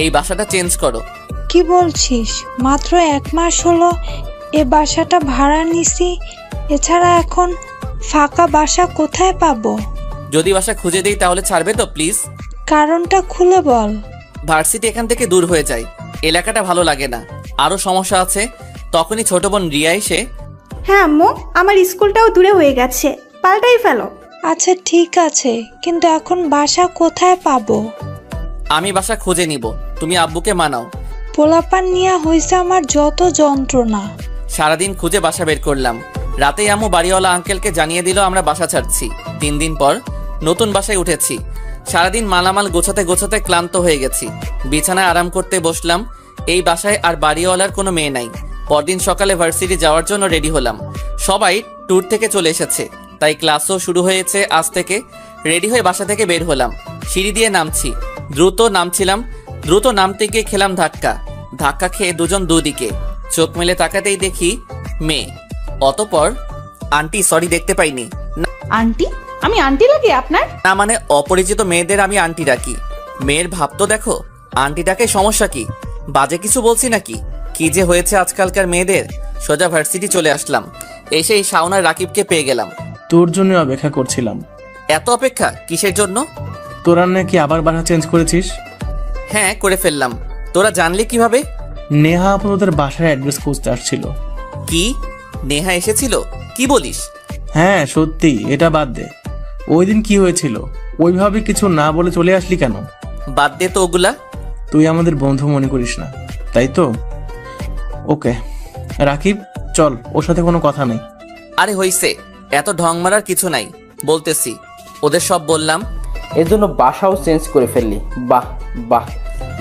এই বাসাটা চেঞ্জ করো। কি বলছিস? মাত্র 1 মাস হলো এ বাসাটা ভাড়া নিছি, এছাড়া এখন ফাঁকা বাসা কোথায় পাবো? যদি বাসা খুঁজে দিই তাহলে ছাড়বে তো প্লিজ? কারণটা খুলে বল। ভার্সিটি এখান থেকে দূর হয়ে যায়, এলাকাটা ভালো লাগে না, আরো সমস্যা আছে। তখনই ছোট বোন রিয়া এসে, হ্যাঁ আম্মু, আমার স্কুলটাও দূরে হয়ে গেছে, পাল্টাই ফেলো। আচ্ছা ঠিক আছে, কিন্তু এখন বাসা কোথায় পাবো? আমি বাসা খুঁজে নিব, তুমি আব্বুকে মানাও। পোলাপান নিয়ে হয়েছে আমার যত যন্ত্রণা। সারাদিন খুঁজে বাসা বের করলাম। রাতেই আম্মু বাড়িওয়ালা আঙ্কেলকে জানিয়ে দিল আমরা বাসা ছাড়ছি। 3 দিন পর নতুন বাসায় উঠেছি। সারাদিন মালামাল গোছাতে গোছাতে ক্লান্ত হয়ে গেছি। বিছানায় আরাম করতে বসলাম। এই বাসায় আর বাড়িওয়ালার কোনো মেয়ে নাই। পরদিন সকালে ভার্সিটি যাওয়ার জন্য রেডি হলাম। সবাই ট্যুর থেকে চলে এসেছে, তাই ক্লাসও শুরু হয়েছে আজ থেকে। রেডি হয়ে বাসা থেকে বের হলাম। সিঁড়ি দিয়ে নামছি, দ্রুত নামতে গিয়ে খেলাম ধাক্কা খেয়ে দুজন দুদিকে। চোখ মেলে তাকাতেই দেখি মেয়ে। অতঃপর আন্টি, সরি দেখতে পাইনি। আন্টি? আমি আন্টি লাগি আপনার? না মানে অপরিচিত মেয়েদের আমি আন্টি ডাকি। মেয়ের ভাব তো দেখো, আন্টিটাকে সমস্যা কি? বাজে কিছু বলছি নাকি? কি যে হয়েছে আজকালকার মেয়েদের। সোজা ভার্সিটি চলে আসলাম। এসে এই শাওনার রাকিবকে পেয়ে গেলাম। তোর জন্য অপেক্ষা করছিলাম। এত অপেক্ষা কিসের জন্য? তোরা নাকি আবার বাসা চেঞ্জ করেছিস? হ্যাঁ করে ফেললাম। তোরা জানলি কিভাবে? নেহা আপু তোদের বাসার অ্যাড্রেস খুঁজতে আসছিল। কি? নেহা এসেছিল? কি বলিস? হ্যাঁ সত্যি, এটা বাদ দে। ওই দিন কি হয়েছিল? ওইভাবে কিছু না বলে চলে আসলি কেন? বাদ দে তো ওগুলা। তুই আমাদের বন্ধু মনে করিস না, তাই তো? ওকে রাকিব, চল, ওর সাথে কোনো কথা নেই। আরে হইছে, এত ঢং মারার কিছু নাই, বলতেছি। ওদের সব বললাম। এর জন্য বাসাও চেঞ্জ করে ফেললি, বাহ বাহ।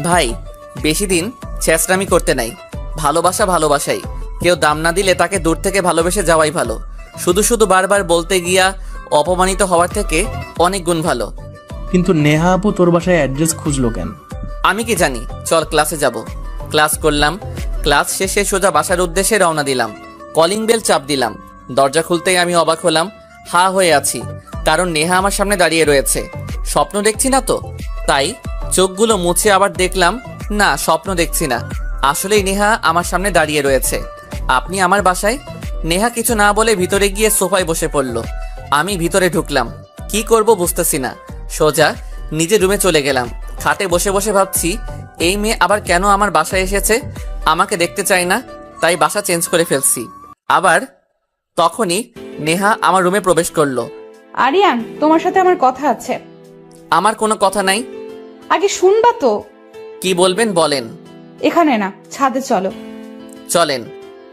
ভাই বেশি দিন ছেঁচড়ামি করতে নাই। ভালোবাসাই। কেউ দাম না দিলে তাকে দূর থেকে ভালোবেসে যাওয়াই ভালো। শুধু শুধু বারবার বলতে গিয়া অপমানিত হওয়ার থেকে অনেক গুণ ভালো। কিন্তু নেহা আপু তোর বাসায় অ্যাড্রেস খুঁজলো কেন? আমি কি জানি। চল ক্লাসে যাব। ক্লাস করলাম। ক্লাস শেষে সোজা বাসার উদ্দেশ্যে রওনা দিলাম। কলিং বেল চাপ দিলাম। দরজা খুলতেই আমি অবাক হলাম। হা হয়ে আছি, কারণ নেহা আমার সামনে দাঁড়িয়ে রয়েছে। স্বপ্ন দেখছি না তো, তাই চোখগুলো মুছে আবার দেখলাম, না স্বপ্ন দেখছি না, আসলেই নেহা আমার সামনে দাঁড়িয়ে রয়েছে। আপনি আমার বাসায়? নেহা কিছু না বলে ভিতরে গিয়ে সোফায় বসে পড়ল। আমি ভিতরে ঢুকলাম। কি করব বুঝতেছি না। সোজা নিজের রুমে চলে গেলাম। খাটে বসে বসে ভাবছি, এই মেয়ে আবার কেন আমার বাসায় এসেছে? আমাকে দেখতে চায় না, তাই বাসা চেঞ্জ করে ফেলছি। আবার তখনই নেহা আমার রুমে প্রবেশ করলো। আরিয়ান, তোমার সাথে আমার কথা আছে। আমার কোনো কথা নাই। আগে শুনবা তো। কি বলবেন বলেন। এখানে না, ছাদে চলো। চলেন।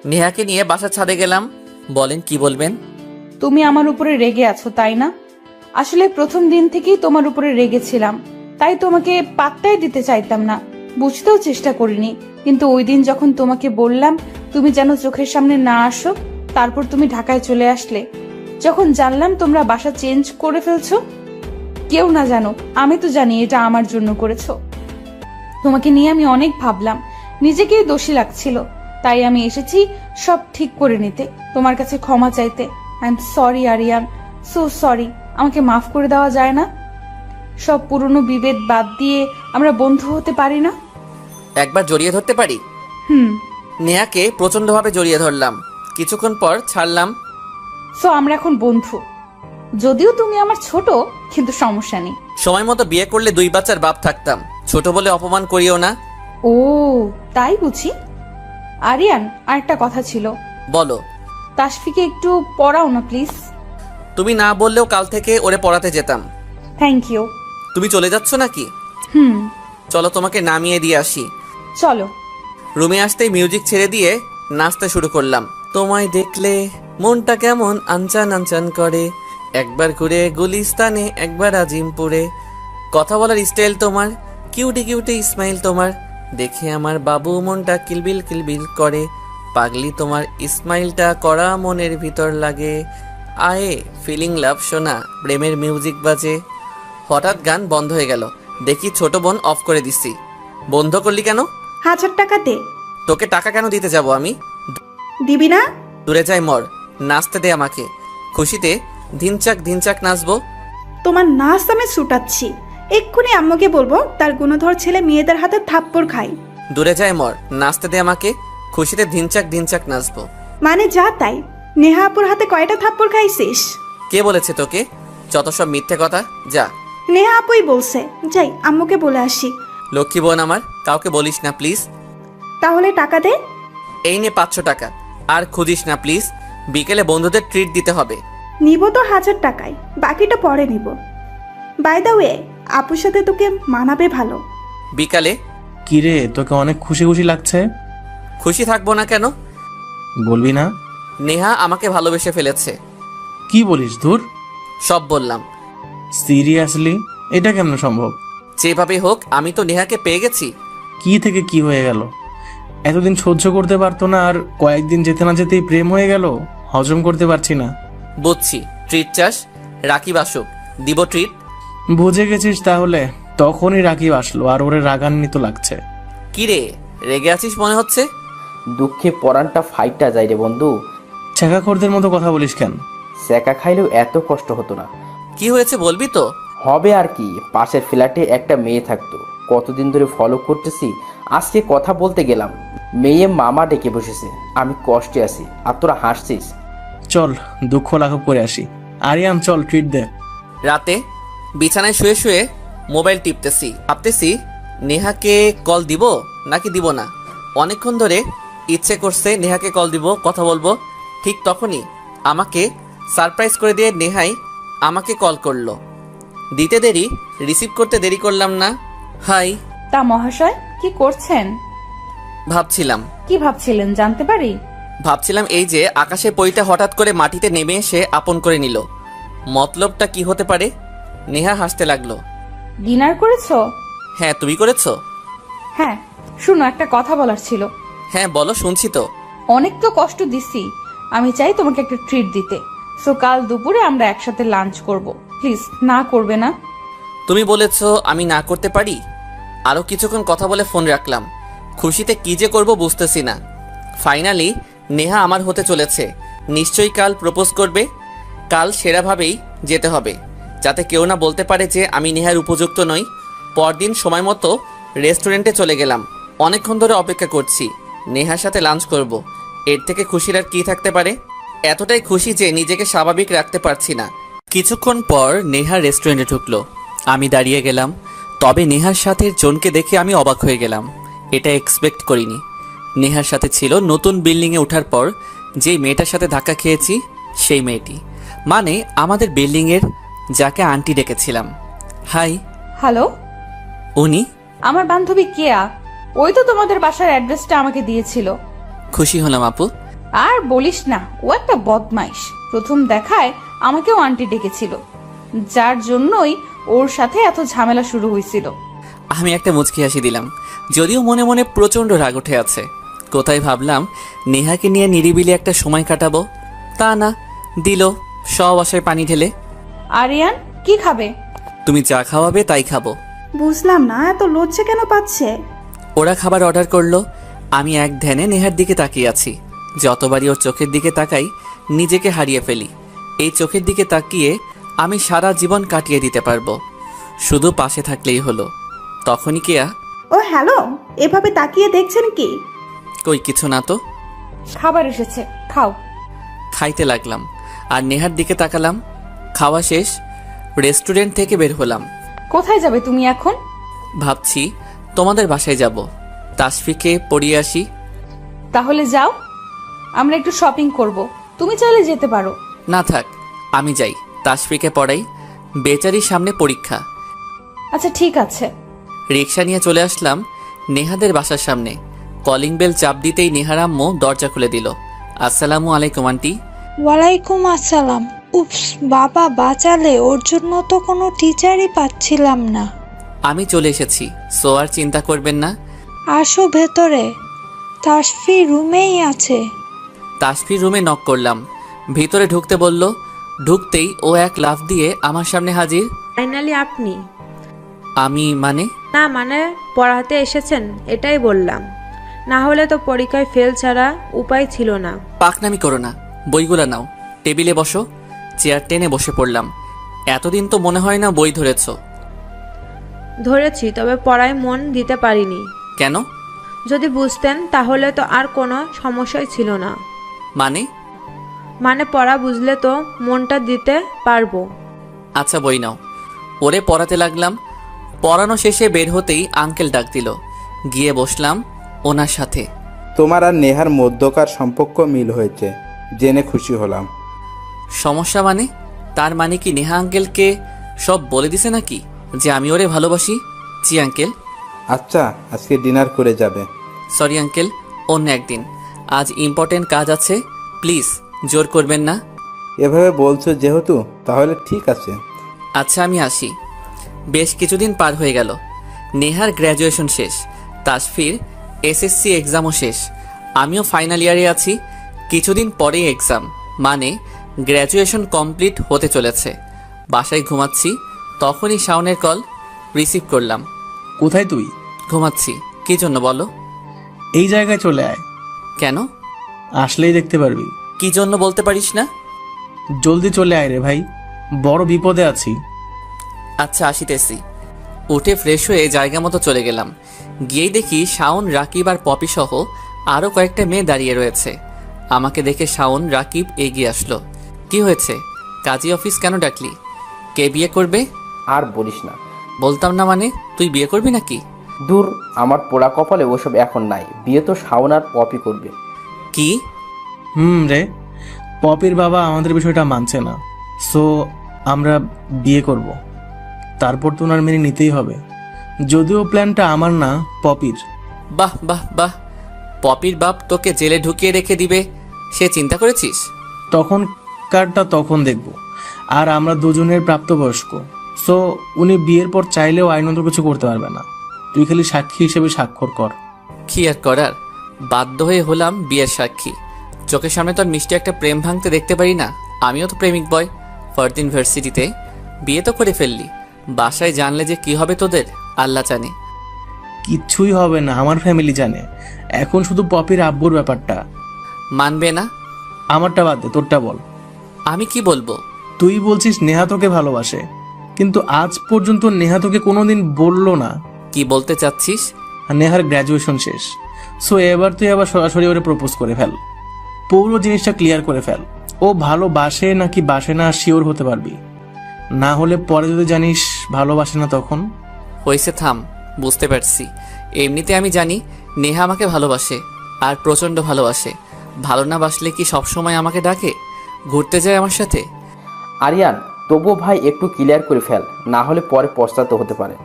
নেহাকে নিয়ে বাসার ছাদে গেলাম। বলেন কি বলবেন। তুমি আমার উপরে রেগে আছো তাই না? আসলে প্রথম দিন থেকেই তোমার উপরে রেগেছিলাম, তাই তোমাকে পাত্তাই দিতে চাইতাম না, বুঝতেও চেষ্টা করিনি। কিন্তু ওই দিন যখন তোমাকে বললাম তুমি যেন চোখের সামনে না আসো, তারপর তুমি ঢাকায় চলে আসলে। যখন জানলাম তোমরা বাসা চেঞ্জ করে ফেলছো, কেউ না জানো, আমি তো জানি এটা আমার জন্য করেছো। তোমাকে নিয়ে আমি অনেক ভাবলাম, নিজেকেই দোষী লাগছিল, তাই আমি এসেছি সব ঠিক করে নিতে, তোমার কাছে ক্ষমা চাইতে। I am sorry Aryan, so sorry. আমাকে মাফ করে দেওয়া যায় না? সব পুরনো বিভেদ বাদ দিয়ে আমরা বন্ধু হতে পারি না? একবার জড়িয়ে ধরতে পারি? নেহাকে প্রচন্ডভাবে জড়িয়ে ধরলাম। কিছুক্ষণ পর ছাড়লাম। সো আমরা এখন বন্ধু। যদিও তুমি আমার ছোট, কিন্তু সমস্যা নেই। সময় মতো বিয়ে করলে 2 বাচ্চার বাপ থাকতাম। ছোট বলে অপমান করিও না। ও তাই বুঝি। আরিয়ান, আরেকটা কথা ছিল। বলো। তাসফিকে একটু পড়াও না প্লিজ। তুমি না বললেও কাল থেকে ওরে পড়াতে যেতাম। Thank you. তুমি চলে যাচ্ছ নাকি? চলো তোমাকে নামিয়ে দিয়ে আসি। চলো। রুমে আসতেই মিউজিক ছেড়ে দিয়ে নাচতে শুরু করলাম। তোমায় দেখলে মনটা কেমন আনচান আনচান করে, একবার ঘুরে গুলিস্তানে, একবার আজিমপুরে। কথা বলার স্টাইল তোমার, কিউটি কিউটি স্মাইল তোমার, দেখে আমার বাবু মনটা কিলবিল কিলবিল করে। পাগলি তোমার স্মাইলটা করা মনের ভিতর লাগে। আয়ে ফিলিং লাভ শোনা, প্রেমের মিউজিক বাজে। হঠাৎ গান বন্ধ হয়ে গেল, দেখি ছোট বোন অফ করে দিচ্ছি। বন্ধ করলি কেন? 1000 টাকা দে। তোকে টাকা কেন দিতে যাব আমি? দিবি না? দূরে যাই মর, নাচতে দে আমাকে। খুশিতে ধিনচাক নাচবো। তোমার নাচ আমি ছুটাচ্ছি। এক্ষুনি আম্মুকে বলবো তার গুণধর ছেলে মেয়েদের হাতে থাপ্পড় খায়। দূরে যাই মর, নাচতে দে আমাকে। খুশিতে ধিনচাক নাচবো। মানে যা তাই। নেহা আপুর হাতে কয়টা থাপ্পড় খাইছিস? কে বলেছে তোকে? যত সব মিথ্যে কথা, যা। নেহা আপুই বলছে। যাই আম্মুকে বলে আসি। লক্ষ্মী বোন আমার, কাউকে বলিস না প্লিজ। তাহলে টাকা দে। এই নে 500 টাকা, আর খুঁজিস না প্লিজ। বিকেলে বন্ধুদের ট্রিট দিতে হবে। নিব তো 1000 টাকায়, বাকিটা পরে নিব। বাই দ্য ওয়ে, আপুর সাথে তোকে মানাবে ভালো। বিকালে? কিরে, তোকে অনেক খুশি খুশি লাগছে। খুশি থাকবো না কেন? বলবি না? নেহা আমাকে ভালোবেসে ফেলেছে। কি বলিস ধুর? সব বললাম। সিরিয়াসলি? এটা কেমন সম্ভব? যেভাবে হোক আমি তো নেহাকে পেয়ে গেছি। কি থেকে কি হয়ে গেল? এতদিন সহ্য করতে পারতো না, আর কয়েকদিন যেতে না যেতেই প্রেম হয়ে গেল। হজম করতে পারছি না। বুঝছি, ট্রিট চাস। রাকিব আসুক, দিব ট্রিট। বুঝে গেছিস তাহলে? তখনই রাকিব আসলো, আর ওরে রাগান্বিত লাগছে। কি রে, রেগে আছিস মনে হচ্ছে? দুঃখে পরানটা ফাইটটা যায় রে বন্ধু। ছেঁকাখোরদের মতো কথা বলিস কেন? সেকা খাইলেও এত কষ্ট হতো না। কি হয়েছে বলবি তো? হবে আর কি, পাশের ফ্ল্যাটে একটা মেয়ে থাকতো, কতদিন ধরে ফলো করতেছি। আজকে কথা বলতে গেলাম, মেয়ে মামা ডেকে বসেছে। আমি কষ্টে আছি আর তোরা হাসছিস। চল দুঃখ লাঘব করে আসি। আরিয়ান চল, ট্রিট দে। রাতে বিছানায় শুয়ে শুয়ে মোবাইল টিপতেছি, ভাবতেছি নেহাকে কল দিব নাকি দিব না। অনেকক্ষণ ধরে ইচ্ছে করছে নেহাকে কল দিব, কথা বলবো। ঠিক তখনই আমাকে সারপ্রাইজ করে দিয়ে নেহাই আমাকে কল করলো। দিতে দেরি, রিসিভ করতে দেরি করলাম না। হাই। তা মহাশয়, কি করছেন? ভাবছিলাম। কি ভাবছিলেন জানতে পারি? ভাবছিলাম এই যে আকাশে পইটা হঠাৎ করে মাটিতে নেমে এসে আপন করে নিল, মতলবটা কি হতে পারে? নেহা হাসতে লাগলো। ডিনার করেছো? হ্যাঁ, তুমি করেছো? হ্যাঁ। শুনো, একটা কথা বলার ছিল। হ্যাঁ বলো, শুনছি তো। অনেক তো কষ্ট দিছি, আমি চাই তোমাকে একটা ট্রিট দিতে। সো কাল দুপুরে আমরা একসাথে লাঞ্চ করব। প্লিজ না করবে না? তুমি বলেছো, আমি না করতে পারি? আরো কিছুক্ষণ কথা বলে ফোন রাখলাম। খুশিতে কি যে করব বুঝতেছি না। ফাইনালি নেহা আমার হতে চলেছে। নিশ্চয়ই কাল প্রপোজ করবে। কাল সেরাভাবেই যেতে হবে, যাতে কেউ না বলতে পারে যে আমি নেহার উপযুক্ত নই। পরদিন সময় মতো রেস্টুরেন্টে চলে গেলাম। অনেকক্ষণ ধরে অপেক্ষা করছি, নেহার সাথে লাঞ্চ করব। এর থেকে খুশির আর কি থাকতে পারে? এতটাই খুশি যে নিজেকে স্বাভাবিক রাখতে পারছি না। কিছুক্ষণ পর নেহা রেস্টুরেন্টে ঢুকলো, আমি দাঁড়িয়ে গেলাম। তবে নেহার সাথে জনকে দেখে আমি অবাক হয়ে গেলাম। এটা এক্সপেক্ট করিনি। নেহার সাথে ছিল নতুন বিল্ডিংয়ে ওঠার পর যেই মেয়েটার সাথে ধাক্কা খেয়েছি, সেই মেয়েটি, মানে আমাদের বিল্ডিংয়ের যাকে আন্টি ডেকেছিলাম। হাই। হ্যালো। উনি আমার বান্ধবী কেয়া, ওই তো তোমাদের বাসার অ্যাড্রেসটা আমাকে দিয়েছিল। খুশি হলাম আপু। আর বলিস না, ও একটা বদমাইশ। প্রথম দেখায় আমাকেও আন্টি ডেকেছিল, যার জন্যই ওর সাথে এত ঝামেলা শুরু হয়েছিল। আমি একটা মুচকি হাসি দিলাম, যদিও মনে মনে প্রচণ্ড রাগ উঠে আছে। কোথায় ভাবলাম নেহাকে নিয়ে নিরিবিলি একটা সময় কাটাবো, তা না, দিল সব আশায় পানি ঢেলে। আরিয়ান, কি খাবে? তুমি যা খাওয়াবে তাই খাবো। বুঝলাম না, এত লজ্জা কেন পাচ্ছে? ওরা খাবার অর্ডার করলো, আমি এক ধ্যানে নেহার দিকে তাকিয়ে আছি। যতবারই ওর চোখের দিকে তাকাই নিজেকে হারিয়ে ফেলি। এই চোখের দিকে তাকিয়ে আমি সারা জীবন কাটিয়ে দিতে পারবো, শুধু পাশে থাকলেই হলো। তখনই কেয়া। ও হ্যালো, এভাবে তাকিয়ে দেখছেন কি? কই কিছু না তো। খাবার এসেছে, খাও। খাইতে লাগলাম আর নেহার দিকে তাকালাম। খাওয়া শেষ, রেস্টুরেন্ট থেকে বের হলাম। কোথায় যাবে তুমি এখন? ভাবছি তোমাদের বাসায় যাব, তাসফিকে পড়িয়ে আসি। তাহলে যাও, আমরা একটু শপিং করব। তুমি চাইলে যেতে পারো। না থাক, আমি যাই, তাসফিকে পড়াই, বেচারির সামনে পরীক্ষা। আচ্ছা ঠিক আছে। রিক্সা নিয়ে চলে আসলাম নেহাদের বাসার সামনে। কলিং বেল চাপ দিতেই নেহার আম্মু দরজা খুলে দিল। আসসালামু আলাইকুম আন্টি। ওয়ালাইকুম আসসালাম। উপস, বাবা বাঁচালে, ওর জন্য তো কোনো টিচারই পাচ্ছিলাম না। আমি চলে এসেছি, সো আর চিন্তা করবেন না। আসো ভেতরে, তাসফি রুমেই আছে। তাসফির রুমে নক করলাম, ভিতরে ঢুকতে বলল। ঢুকতেই ও এক লাফ দিয়ে আমার সামনে হাজির। ফাইনালি আপনি? আমি মানে? না মানে পড়াতে এসেছেন এটাই বললাম, না হলে তো পরীক্ষায় ফেল ছাড়া উপায় ছিল না। পাকনামি করো না, বইগুলা নাও, টেবিলে বসো। চেয়ার টেনে বসে পড়লাম। এতদিন তো মনে হয় না বই ধরেছ। ধরেছি, তবে পড়ায় মন দিতে পারিনি। কেন? যদি বুঝতেন তাহলে তো আর কোনো সমস্যাই ছিল না। মানে পড়া বুঝলে তো মনটা দিতে পারবো। আচ্ছা বই নাও। ওরে পড়াতে লাগলাম। পড়ানো শেষে বের হতেই আঙ্কেল ডাক দিল। গিয়ে বসলাম ওনার সাথে। তোমার আর নেহার মধ্যকার সম্পর্ক মিল হয়েছে জেনে খুশি হলাম। সমস্যা মানে? তার মানে কি নেহা আঙ্কেলকে সব বলে দিছে নাকি যে আমি ওরে ভালোবাসি? জি আঙ্কেল। আচ্ছা, আজকে ডিনার করে যাবে? সরি আঙ্কেল, অন্য একদিন। আজ ইম্পর্টেন্ট কাজ আছে, প্লিজ জোর করবেন না। এভাবে বলছো যেহেতু, তাহলে ঠিক আছে। আচ্ছা আমি আসি। বেশ কিছুদিন পার হয়ে গেল। নেহার গ্র্যাজুয়েশন শেষ, তাসফির এসএসসি এক্সামও শেষ, আমিও ফাইনাল ইয়ারে আছি। কিছুদিন পরেই এক্সাম, মানে গ্র্যাজুয়েশন কমপ্লিট হতে চলেছে। বাসায় ঘুমাচ্ছি, তখনই শাওনের কল রিসিভ করলাম। কোথায় তুই? ঘুমাচ্ছি। কী জন্য বলো? এই জায়গায় চলে আয়, কেন? আসলেই দেখতে পারবি। কী জন্য বলতে পারিস না? জলদি চলে আয় রে ভাই, বড় বিপদে আছি। আচ্ছা আসিতেছি। উঠে ফ্রেশ হয়ে জায়গা মতো চলে গেলাম। গিয়েই দেখি শাওন, রাকিব আর পপি সহ আরও কয়েকটা মেয়ে দাঁড়িয়ে রয়েছে। আমাকে দেখে শাওন, রাকিব এগিয়ে আসলো। কি হয়েছে? কাজী অফিস কেন ডাকলি? কে বিয়ে করবে? আর বলিস না। বলতাম না মানে? তুই বিয়ে করবি নাকি? দূর, আমার পোড়া কপালে ওসব এখন নাই। বিয়ে তো শাওন আর পপি করবে। কি? রে, পপির বাবা আমাদের বিষয়টা মানছে না, সো আমরা বিয়ে করব। তারপর তো ওনার মেনে নিতেই হবে, যদিও প্ল্যানটা আমার না, পপির। বাহ বাহ বাহ! পপির বাপ তোকে জেলে ঢুকিয়ে রেখে দিবে সে চিন্তা করেছিস? তখন কারটা তখন দেখব। আর আমরা দুজনের প্রাপ্তবয়স্ক, সো উনি বিয়ের পর চাইলেও আইনত কিছু করতে পারবে না। তুই খালি সাক্ষী হিসেবে স্বাক্ষর কর। কি আর করার, বাধ্য হয়ে হলাম বিয়ের সাক্ষী। চোখের সামনে তো আর মিষ্টি একটা প্রেম ভাঙতে দেখতে পারি না। আমিও তো প্রেমিক বয়, ফার্স্ট ইউনিভার্সিটিতে। বিয়ে তো করে ফেললি, বাসায় জানলে যে কি হবে তোদের আল্লাহ জানে। কিচ্ছুই হবে না, আমার ফ্যামিলি জানে। এখন শুধু পপির আব্বুর ব্যাপারটা। মানবে না? আমারটা বাদ দে, তোরটা বল। আমি কি বলবো? তুই বলছিস নেহা তোকে ভালোবাসে, কিন্তু আজ পর্যন্ত নেহা তোকে কোনোদিন বললো না। কি বলতে চাচ্ছিস? নেহার গ্র্যাজুয়েশন শেষ, সো এবার তুই আবার সরাসরি ওরে প্রপোজ করে ফেল। পুরো জিনিসটা ক্লিয়ার করে ফেল। ও ভালোবাসে নাকি বাসে না শিওর হতে পারবি, না হলে পরে যদি জানিস ভালোবাসে না তখন। হয়েছে, থাম। বুঝতে পারছি। এমনিতে আমি জানি নেহা আমাকে ভালোবাসে, আর প্রচণ্ড ভালোবাসে। ভালো না বাসলে কি সবসময় আমাকে ডাকে, ঘুরতে যায় আমার সাথে? আরিয়ান, তবুও ভাই একটু ক্লিয়ার করে ফেল, না হলে পরে পস্তাতে হতে পারে।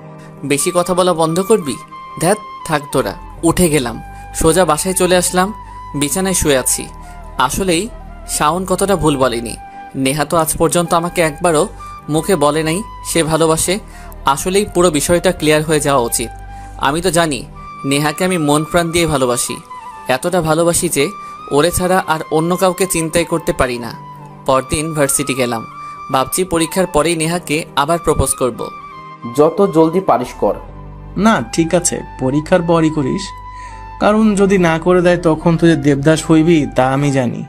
বেশি কথা বলা বন্ধ করবি? ধ্যাত, থাক তোরা। উঠে গেলাম, সোজা বাসায় চলে আসলাম। বিছানায় শুয়ে আছি। আসলেই শাওন কতটা ভুল বলেনি। নেহা তো আজ পর্যন্ত আমাকে একবারও মুখে বলে নাই সে ভালোবাসে। আসলেই পুরো বিষয়টা ক্লিয়ার হয়ে যাওয়া উচিত। আমি তো জানি নেহাকে আমি মন প্রাণ দিয়ে ভালোবাসি, এতটা ভালোবাসি যে ওরে ছাড়া আর অন্য কাউকে চিন্তাই করতে পারি না। পরদিন ভার্সিটি গেলাম, ভাবছি পরীক্ষার পরেই নেহাকে আবার প্রপোজ করব। যত জলদি পারিস কর। না ঠিক আছে, পরীক্ষার পরই করিস, কারণ যদি না করে দেয় তখন তুই যে দেবদাস হইবি তা আমি জানি।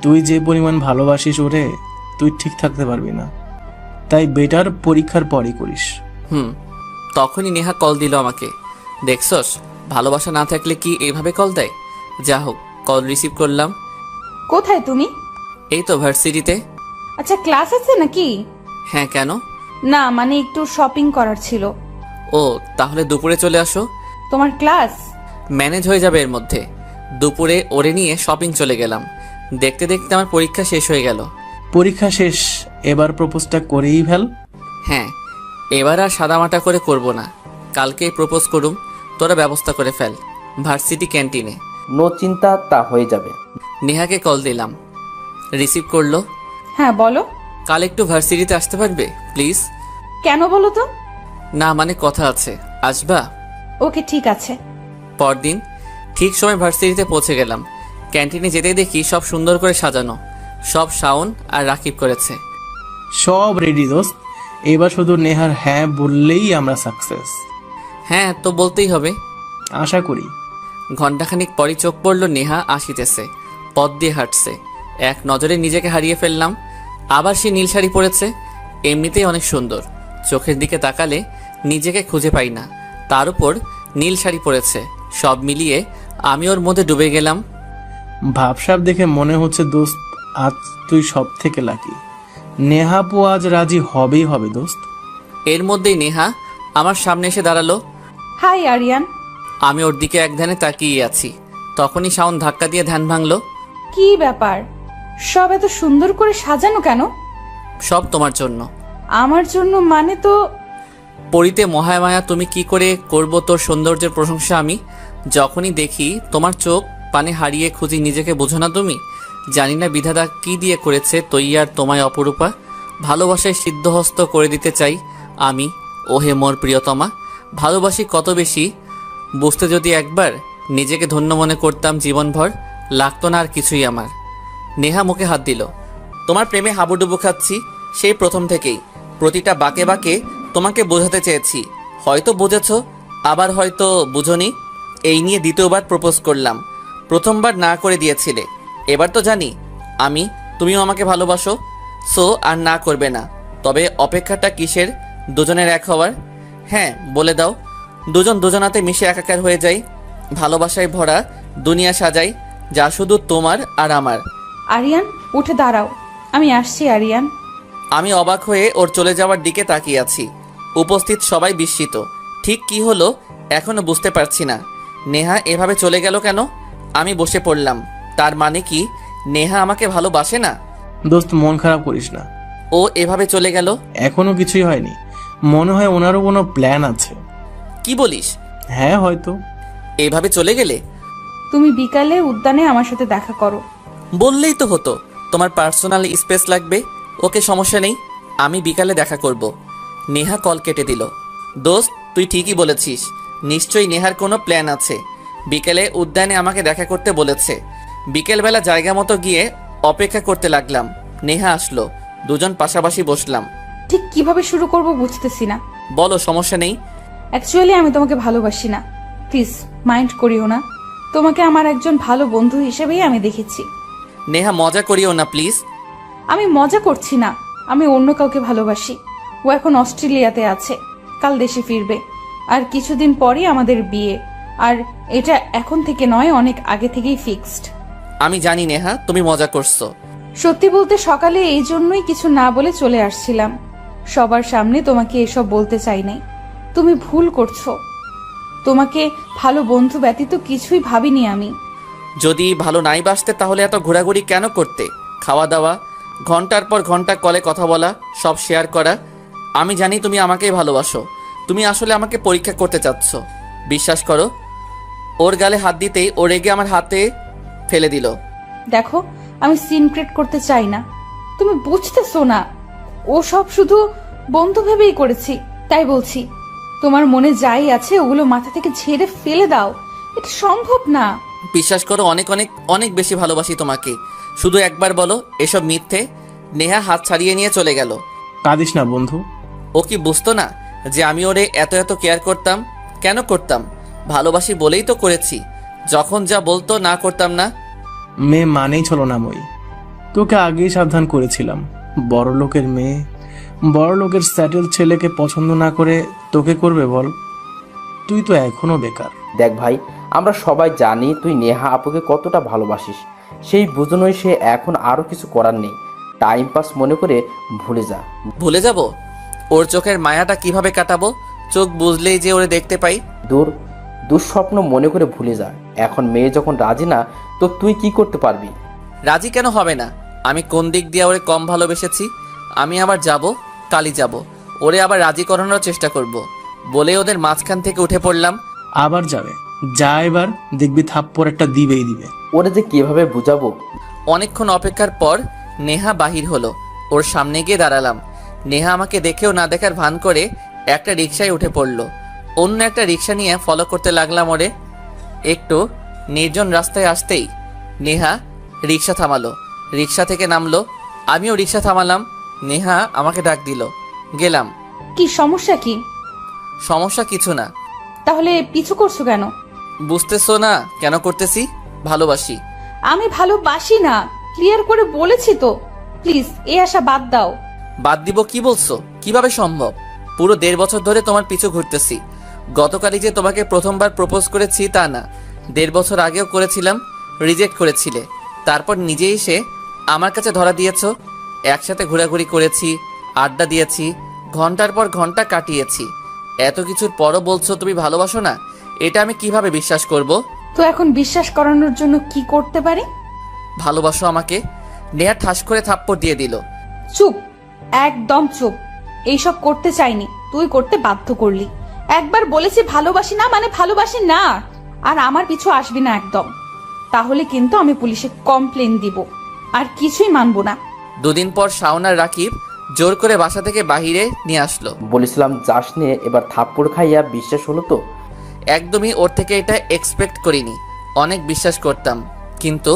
তুই যে পরিমাণ ভালোবাসিস ওরে, তুই ঠিক থাকতে পারবি না। তাই বেটার পরীক্ষার পরই করিস। তখনই নেহা কল দিল আমাকে। দেখছস, ভালোবাসা না থাকলে কি এইভাবে কল দেয়? যা হোক, কল রিসিভ করলাম। কোথায় তুমি? এই তো ভার্সিটিতে। আচ্ছা, ক্লাস আছে নাকি? হ্যাঁ, কেন? না মানে একটু শপিং করার ছিল। ও, তাহলে দুপুরে চলে আসো। তোমার ক্লাস? ম্যানেজ হয়ে যাবে এর মধ্যে। দুপুরে ওরে নিয়ে শপিং চলে গেলাম। দেখতে দেখতে আমার পরীক্ষা শেষ হয়ে গেল। পরীক্ষা শেষ, এবার প্রপোজটা করেই ফেল। হ্যাঁ, এবার আর সাদামাটা করে করব না। কালকেই প্রপোজ করুম, তোরা ব্যবস্থা করে ফেল ভার্সিটি ক্যান্টিনে। নো চিন্তা, তা হয়ে যাবে। নেহাকে কল দিলাম, রিসিভ করলো। হ্যাঁ বলো। কাল একটু ভার্সিটিতে আসতে পারবে প্লিজ? কেন বলো তো? না মানে কথা আছে, আসবা? ওকে ঠিক আছে। পরদিন ঠিক সময় ভার্সিটিতে পৌঁছে গেলাম। ক্যান্টিনে যেতেই দেখি সব সুন্দর করে সাজানো, সব শাওন আর রাকিব করেছে। সব রেডি দোস্ত, এবার শুধু নেহার হ্যাঁ বললেই আমরা সাকসেস। হ্যাঁ তো বলতেই হবে। আশা করি। ঘণ্টাখানিক পরই চোখ পড়ল নেহা আসিতেছে, পথ দিয়ে হাঁটছে। এক নজরে নিজেকে হারিয়ে ফেললাম। আবার সে নীল শাড়ি পরেছে, এমনিতেই অনেক সুন্দর। চোখের দিকে তাকালে নিজেকে খুঁজে পাই না, তার উপর নীল শাড়ি পরেছে। সব মিলিয়ে আমি ওর মধ্যে ডুবে গেলাম। ভাবসাব দেখে মনে হচ্ছে দোস্ত আজ তুই সব থেকে লাকি। নেহাপু আজ রাজি হবেই হবে দোস্ত। এর মধ্যেই নেহা আমার সামনে এসে দাঁড়ালো। হাই আরিয়ান। আমি ওর দিকে এক ধ্যানে তাকিয়ে আছি, তখনই শাওন ধাক্কা দিয়ে ধ্যান ভাঙলো। কি ব্যাপার, সব এত সুন্দর করে সাজানো কেন? সব তোমার জন্য। আমার জন্য মানে তো? পরিতে মহামায়া, তুমি কি করে করব তোর সৌন্দর্যের প্রশংসা আমি? যখনই দেখি তোমার চোখ পানে হারিয়ে খুঁজি নিজেকে, বোঝো না তুমি? জানি না বিধাতা কি দিয়ে করেছে তৈয়ার তোমায় অপরূপা। ভালোবাসায় সিদ্ধহস্ত করে দিতে চাই আমি, ওহে মোর প্রিয়তমা। ভালোবাসি কত বেশি, বুঝতে যদি একবার নিজেকে ধন্য মনে করতাম জীবনভর, লাগতো না আর কিছুই আমার। নেহা মুখে হাত দিল। তোমার প্রেমে হাবুডুবু খাচ্ছি সেই প্রথম থেকেই। প্রতিটা বাঁকে বাঁকে তোমাকে বোঝাতে চেয়েছি, হয়তো বুঝেছ, আবার হয়তো বুঝোনি। এই নিয়ে দ্বিতীয়বার প্রপোজ করলাম, প্রথমবার না করে দিয়েছিলে। এবার তো জানি আমি, তুমিও আমাকে ভালোবাসো, সো আর না করবে না। তবে অপেক্ষাটা কিসের দুজনের এক হওয়ার? হ্যাঁ বলে দাও, দুজন দুজনাতে মিশে একাকার হয়ে যাই, ভালোবাসায় ভরা দুনিয়া সাজাই, যা শুধু তোমার আর আমার। আরিয়ান উঠে দাঁড়াও, আমি আসছি আরিয়ান। আমি অবাক হয়ে ওর চলে যাওয়ার দিকে তাকিয়ে আছি। উপস্থিত সবাই বিস্মিত। ঠিক কি হলো এখনো বুঝতে পারছি না। নেহা এভাবে চলে গেল কেন? আমি বসে পড়লাম। তার মানে কি নেহা আমাকে ভালোবাসে না? দোস্ত মন খারাপ করিস না, ও এভাবে চলে গেল? এখনো কিছুই হয়নি। মনে হয় ওনারও কোনো প্ল্যান আছে। কি বলিস? হ্যাঁ হয়তো। এভাবে চলে গেলে? তুমি বিকালে উদ্যানে আমার সাথে দেখা করো। বললেই তো হতো, তোমার পার্সোনাল স্পেস লাগবে। ওকে সমস্যা নেই, আমি বিকালে দেখা করব। নেহা কল কেটে দিল। দোস্ত তুই ঠিকই বলেছিস, নিশ্চয়ই নেহার কোনো প্ল্যান আছে। বিকেলে উদ্যানে আমাকে দেখা করতে বলেছে। বিকেলবেলা জায়গা মতো গিয়ে অপেক্ষা করতে লাগলাম। নেহা আসলো, দুজন পাশাপাশি বসলাম। ঠিক কিভাবে শুরু করব বুঝতেছি না। বলো, সমস্যা নেই। অ্যাকচুয়ালি আমি তোমাকে ভালোবাসি না, প্লিজ মাইন্ড করিও না। তোমাকে আমার একজন ভালো বন্ধু হিসেবেই আমি দেখেছি। নেহা মজা করিও না প্লিজ। আমি মজা করছি না, আমি অন্য কাউকে ভালোবাসি। ও এখন অস্ট্রেলিয়াতে আছে, কাল দেশে ফিরবে। আর কিছুদিন পরই আমাদের বিয়ে। আর এটা এখন থেকে নয়, অনেক আগে থেকেই ফিক্সড। আমি জানি নেহা তুমি মজা করছো। সত্যি বলতে সকালে এই জন্যই কিছু না বলে চলে আসছিলাম। সবার সামনে তোমাকে এসব বলতে চাই নাই। তুমি ভুল করছো। তোমাকে ভালো বন্ধু ব্যতীত কিছুই ভাবিনি আমি। যদি ভালো নাই বাসতে তাহলে এত ঘোরাঘুরি কেন করতে? খাওয়া দাওয়া, ঘন্টার পর ঘন্টা কলে কথা বলা, সব শেয়ার করা। আমি জানি তুমি আমাকেই ভালোবাসো। তুমি আসলে আমাকে পরীক্ষা করতে চাচ্ছ। বিশ্বাস করো। ওর গালে হাত দিতেই ও রেগে আমার হাতে ফেলে দিল। দেখো, আমি সিন ক্রিয়েট করতে চাই না, তুমি বুঝতেছো না। ও সব শুধু বন্ধু ভেবেই করেছি। তাই বলছি, তোমার মনে যাই আছে ওগুলো মাথা থেকে ঝেড়ে ফেলে দাও। এটা সম্ভব না। বিশ্বাস করো, অনেক অনেক অনেক বেশি ভালোবাসি তোমাকে। শুধু একবার বলো এসব মিথ্যে। নেহা হাত ছাড়িয়ে নিয়ে চলে গেল। কাঁদিস না বন্ধু। ও কি বুঝতো না যে আমি ওরে এত এত কেয়ার করতাম? কেন করতাম? ভালোবাসি বলেই তো করেছি। যখন যা বলতো না করতাম না। মেয়ে মানেই ছলনাময়ী। তোকে আগেই সাবধান করেছিলাম। বড় লোকের মেয়ে বড় লোকের স্যাটেল ছেলেকে পছন্দ না করে তোকে করবে বল? তুই তো এখনো বেকার। দেখ ভাই, আমরা সবাই জানি তুই নেহা আপুকে কতটা ভালোবাসিস। সেই বুঝনোই সে এখন আরও কিছু করার নেই। টাইম পাস মনে করে ভুলে যা। ভুলে যাব? ওর চোখের মায়াটা কিভাবে কাটাবো? চোখ বুঝলেই যে ওরে দেখতে পাই। দুঃস্বপ্ন মনে করে ভুলে যা। এখন মেয়ে যখন রাজি না, তো তুই কি করতে পারবি? রাজি কেন হবে না? আমি কোন দিক দিয়ে ওরে কম ভালোবেসেছি? আমি আবার যাব, কালই যাব, ওরে আবার রাজি করানোর চেষ্টা করব বলে ওদের মাঝখান থেকে উঠে পড়লাম। আবার যাবে? যা, এবার দেখবি থাপ্পড় একটা দিবেই দিবে। ওরে যে কিভাবে বুঝাবো। অনেকক্ষণ অপেক্ষার পর নেহা বাহির হলো। ওর সামনে গিয়ে দাঁড়ালাম। নেহা আমাকে দেখেও না দেখার ভান করে একটা রিকশায় উঠে পড়ল। অন্য একটা রিকশা নিয়ে ফলো করতে লাগলাম ওরে। একটু নির্জন রাস্তায় আসতেই নেহা রিকশা থামালো, রিকশা থেকে নামলো। আমিও রিকশা থামালাম। নেহা আমাকে ডাক দিল, গেলাম। কি সমস্যা কি? সমস্যা কিছু না। তাহলে পিছু করছো কেন? বুঝতেছো না কেন করতেছি? ভালোবাসি। আমি ভালোবাসি না, ক্লিয়ার করে বলেছি তো। প্লিজ এই আশা বাদ দাও। বাদ দিব কি বলছো? কিভাবে সম্ভব? পুরো 1.5 বছর ধরে তোমার পিছু ঘুরতেছি। গতকালই যে তোমাকে প্রথমবার প্রপোজ করেছি তা না, 1.5 বছর আগেও করেছিলাম, রিজেক্ট করেছিলে। তারপর নিজে এসে আমার কাছে ধরা দিয়েছো। একসাথে ঘোরাঘুরি করেছি, আড্ডা দিয়েছি, ঘন্টার পর ঘন্টা কাটিয়েছি। এত কিছুর পরও বলছো তুমি ভালোবাসো না? এটা আমি কিভাবে বিশ্বাস করব? তো এখন বিশ্বাস করানোর জন্য কি করতে পারি? ভালোবাসো আমাকে? নেহা ঠাস করে থাপ্পড় দিয়ে দিল। চুপ, একদম চুপ। এইসব করতে চাইনি, তুই করতে বাধ্য করলি। একবার বলেছি ভালোবাসি না মানে ভালোবাসি না। আর আমার পিছু আসবি না একদম, তাহলে কিন্তু আমি পুলিশে কমপ্লেন দিব। আর কিছুই মানবো না। 2 দিন পর শাওন আর রাকিব জোর করে বাসা থেকে বাহিরে নিয়ে আসলো। বলেছিলাম যাস নিয়ে, এবার থাপ্পড় খাইয়া বিশ্বাস হলো তো? একদমই ওর থেকে এটা এক্সপেক্ট করিনি। অনেক বিশ্বাস করতাম, কিন্তু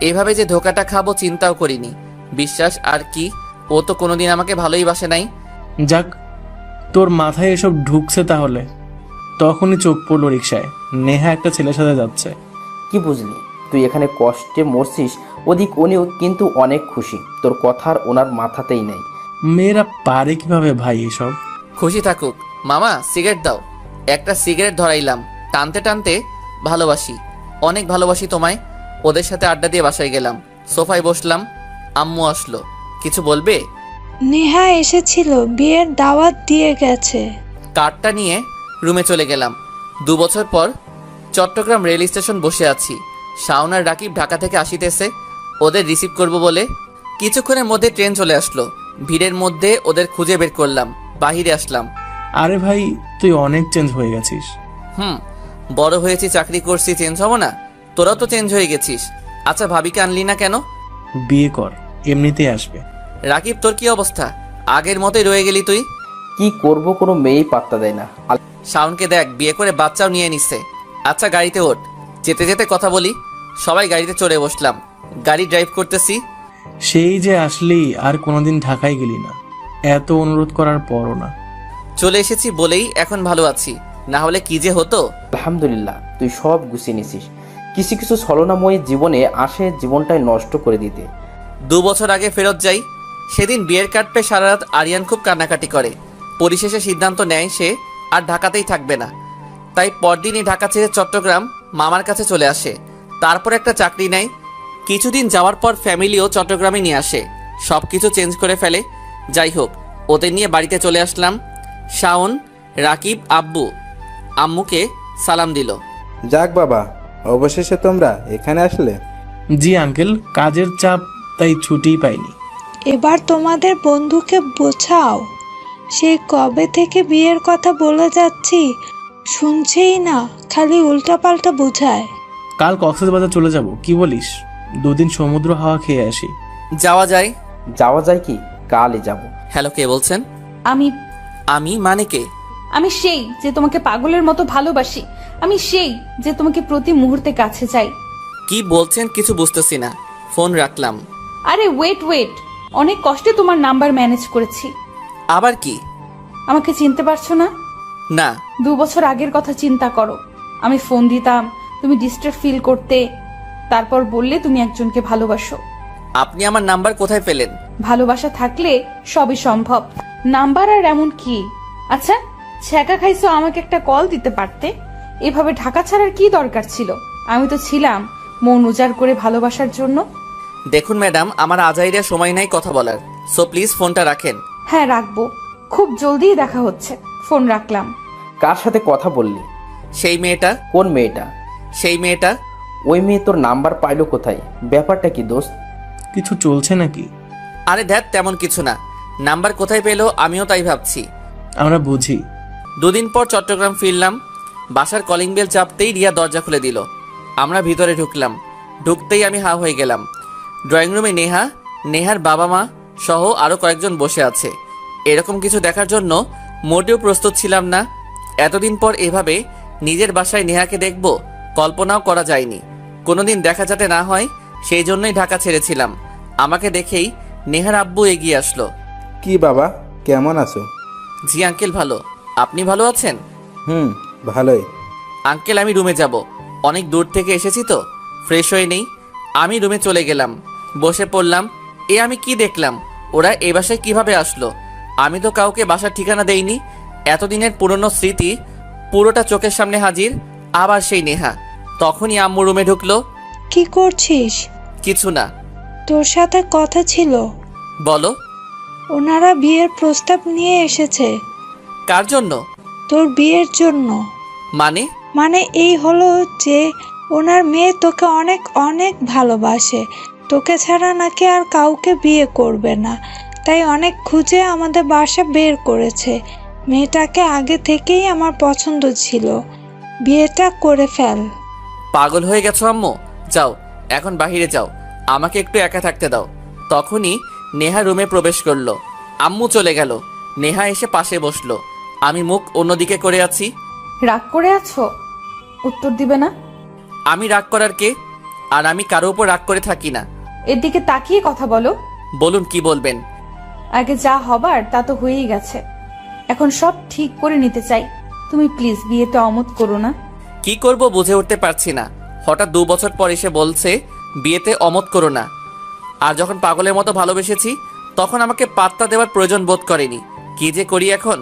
এভাবে যে ধোকাটা খাবো চিন্তাও করিনি। বিশ্বাস আর কি, ও তো কোনোদিন আমাকে ভালোই বাসে নাই। যাক, তোর মাথায় এসব ঢুকছে তাহলে। তখনই চোখ পড়লো রিকশায়, নেহা একটা ছেলের সাথে যাচ্ছে। কি বুঝলি? তুই এখানে কষ্টে মরছিস, ওদিক উনিও কিন্তু অনেক খুশি। তোর কথার ওনার মাথাতেই নেই। মেয়েরা পারে কিভাবে ভাই এসব? খুশি থাকুক। মামা সিগারেট দাও। একটা সিগারেট ধরাইলাম, টানতে টানতে ভালোবাসি, অনেক ভালোবাসি তোমায়। ওদের সাথে আড্ডা দিয়ে বাসায় গেলাম, সোফায় বসলাম। আম্মু আসলো। কিছু বলবে? নেহা এসেছিল, বিয়ের দাওয়াত দিয়ে গেছে। কার্ডটা নিয়ে রুমে চলে গেলাম। 2 বছর পর চট্টগ্রাম রেল স্টেশন বসে আছি। শাওন আর রাকিব ঢাকা থেকে আসিতেছে ওদের রিসিভ করব বলে। কিছুক্ষণের মধ্যে ট্রেন চলে আসলো। ভিড়ের মধ্যে ওদের খুঁজে বের করলাম, বাহিরে আসলাম। আরে ভাই, তুই অনেক চেঞ্জ হয়ে গেছিস। বড় হয়েছি, চাকরি করছি, চেঞ্জ হবো না? তোরাও তো চেঞ্জ হয়ে গেছিস। আচ্ছা ভাবিকে আনলি না কেন? বিয়ে কর, এমনিতেই আসবে। রাকিব তোর কি অবস্থা? আগের মতোই রয়ে গেলি তুই। কি করব, কোনো মেয়েই পাত্তা দেয় না। শাওনকে দেখ, বিয়ে করে বাচ্চাও নিয়ে নিচ্ছে। আচ্ছা গাড়িতে ওঠ, যেতে যেতে কথা বলি। সবাই গাড়িতে চড়ে বসলাম। গাড়ি ড্রাইভ করতেছি। সেই যে আসলি, আর কোনোদিন ঢাকায় গেলি না, এত অনুরোধ করার পরও না। চলে এসেছি বলেই এখন ভালো আছি, না হলে কি যে হতো। আলহামদুলিল্লাহ, তুই সব গুছিয়ে নিছিস। কিছু কিছু ছলনাময়ী জীবনে আসে জীবনটাই নষ্ট করে দিতে। 2 বছর আগে ফেরত যাই। সেদিন বিয়ের কার্ড পেয়ে সারা রাত আরিয়ান খুব কান্নাকাটি করে। পরিশেষে সিদ্ধান্ত নেয় সে আর ঢাকাতেই থাকবে না। তাই পরদিনই ঢাকা ছেড়ে চট্টগ্রাম মামার কাছে চলে আসে। তারপর একটা চাকরি নেয়। কিছুদিন যাওয়ার পর ফ্যামিলিও চট্টগ্রামে নিয়ে আসে, সব কিছু চেঞ্জ করে ফেলে। যাই হোক, ওদের নিয়ে বাড়িতে চলে আসলাম। শাওন, রাকিব, আব্বু আম্মুকে সালাম দিল। যাক বাবা, অবশেষে তোমরা এখানে আসলে। জি আঙ্কেল, কাজের চাপ, তাই ছুটিই পাইনি। এবার তোমাদের বন্ধুকে বোঝাও, সে কবে থেকে বিয়ের কথা বলে যাচ্ছি, শুনছেই না, খালি উল্টাপাল্টা বোঝায়। কাল কক্সবাজার চলে যাব, কি বলিস? 2 দিন সমুদ্র হাওয়া খেয়ে আসি। যাওয়া যায়। যাওয়া যায় কি? কালই যাব। হ্যালো, কে বলছেন? আমি মানে কে? আমি সেই যে তোমাকে পাগলের মতো ভালোবাসি। আমি সেই যে তোমাকে প্রতি মুহূর্তে কাছে চাই। কি বলছেন কিছু বুঝতেছি না। ফোন রাখলাম। আরে ওয়েট, অনেক কষ্টে তোমার নাম্বার ম্যানেজ করেছি। আবার কি? আমাকে চিনতে পারছো না? না। 2 বছর আগের কথা চিন্তা করো। আমি ফোন দিতাম, তুমি ডিস্টার্ব ফিল করতে, তারপর বললে তুমি একজনকে ভালোবাসো। আপনি আমার নাম্বার কোথায় পেলেন? ভালোবাসা থাকলে সবই সম্ভব। নাম্বার আর এমন কি? আচ্ছা, ছ্যাঁকা খাইছো, আমাকে একটা কল দিতে পারতে। এভাবে ঢাকা ছাড়ার কি দরকার ছিল? আমি তো ছিলাম মন উজাড় করে ভালোবাসার জন্য। দেখুন ম্যাডাম, আমার আজাইরা সময় নাই কথা বলার, সো প্লিজ ফোনটা রাখেন। হ্যাঁ রাখবো, খুব জলদি দেখা হচ্ছে। ফোন রাখলাম। কার সাথে কথা বললি? সেই মেয়েটা। কোন মেয়েটা? সেই মেয়েটা। ওই মেয়ে তোর নাম্বার পাইলো কোথায়? ব্যাপারটা কি দোস্ত? কিছু চলছে নাকি? আরে ধ্যাত, তেমন কিছু না। নাম্বার কোথায় পেলো আমিও তাই ভাবছি। আমরা বুঝি। 2 দিন পর চট্টগ্রাম ফিরলাম। বাসার কলিং বেল চাপতেই রিয়া দরজা খুলে দিল। আমরা ভিতরে ঢুকলাম। ঢুকতেই আমি হা হয়ে গেলাম। ড্রয়িং রুমে নেহার বাবা মা সহ আরো কয়েকজন বসে আছে। এরকম কিছু দেখার জন্য মোটেও প্রস্তুত ছিলাম না। এতদিন পর এভাবে নিজের বাসায় নেহাকে দেখব কল্পনাও করা যায়নি। কোনোদিন দেখা যাতে না হয় সেই জন্যই ঢাকা ছেড়েছিলাম। আমাকে দেখেই নেহার আব্বু এগিয়ে আসলো। কি বাবা, কেমন আছো? জি আঙ্কেল, ভালো। আপনি ভালো আছেন? ভালোই। আঙ্কেল, আমি রুমে যাব। অনেক দূর থেকে এসেছি তো, ফ্রেশ হয়ে নেই। আমি রুমে চলে গেলাম, বসে পড়লাম। আমি কি দেখলাম? ওরা এই বাসায় কিভাবে আসলো? আমি তো কাউকে বাসার ঠিকানা দেইনি। এতদিনের পুরনো স্মৃতি পুরোটা চোখের সামনে হাজির। আবার সেই নেহা। তখনই আম্মু রুমে ঢুকলো। কি করছিস? কিছু না। তোর সাথে কথা ছিল। বলো। ওনারা বিয়ের প্রস্তাব নিয়ে এসেছে। কার জন্য? তোর বিয়ের জন্য। মানে? এই হলো যে ওনার মেয়ে তোকে অনেক অনেক ভালোবাসে, তোকে ছাড়া নাকি আর কাউকে বিয়ে করবে না, তাই অনেক খুঁজে আমাদের বাসা বের করেছে। মেয়েটাকে আগে থেকেই আমার পছন্দ ছিল, বিয়েটা করে ফেল। পাগল হয়ে গেছো আম্মু? যাও, এখন বাহিরে যাও, আমাকে একটু একা থাকতে দাও। তখনই নেহা রুমে প্রবেশ করলো। আম্মু চলে গেল। নেহা এসে পাশে বসলো। আমি মুখ অন্যদিকে করে আছি। রাগ করে আছো? উত্তর দিবে না? আমি রাগ করার কে? আর আমি কারো উপর রাগ করে থাকি না। এর দিকে তাকিয়ে কথা বলো। বলুন, কি বলবেন? আগে যা হবার তা তো হয়েই গেছে, এখন সব ঠিক করে নিতে চাই। তুমি প্লিজ বিয়েতে অমত করো না। কি করব বুঝে উঠতে পারছি না। হঠাৎ 2 বছর পর এসে বলছে বিয়েতে অমত করো না। আর যখন পাগলের মতো ভালোবেসেছি তখন আমাকে পাত্তা দেওয়ার প্রয়োজন বোধ করেনি। কি যে করি এখন?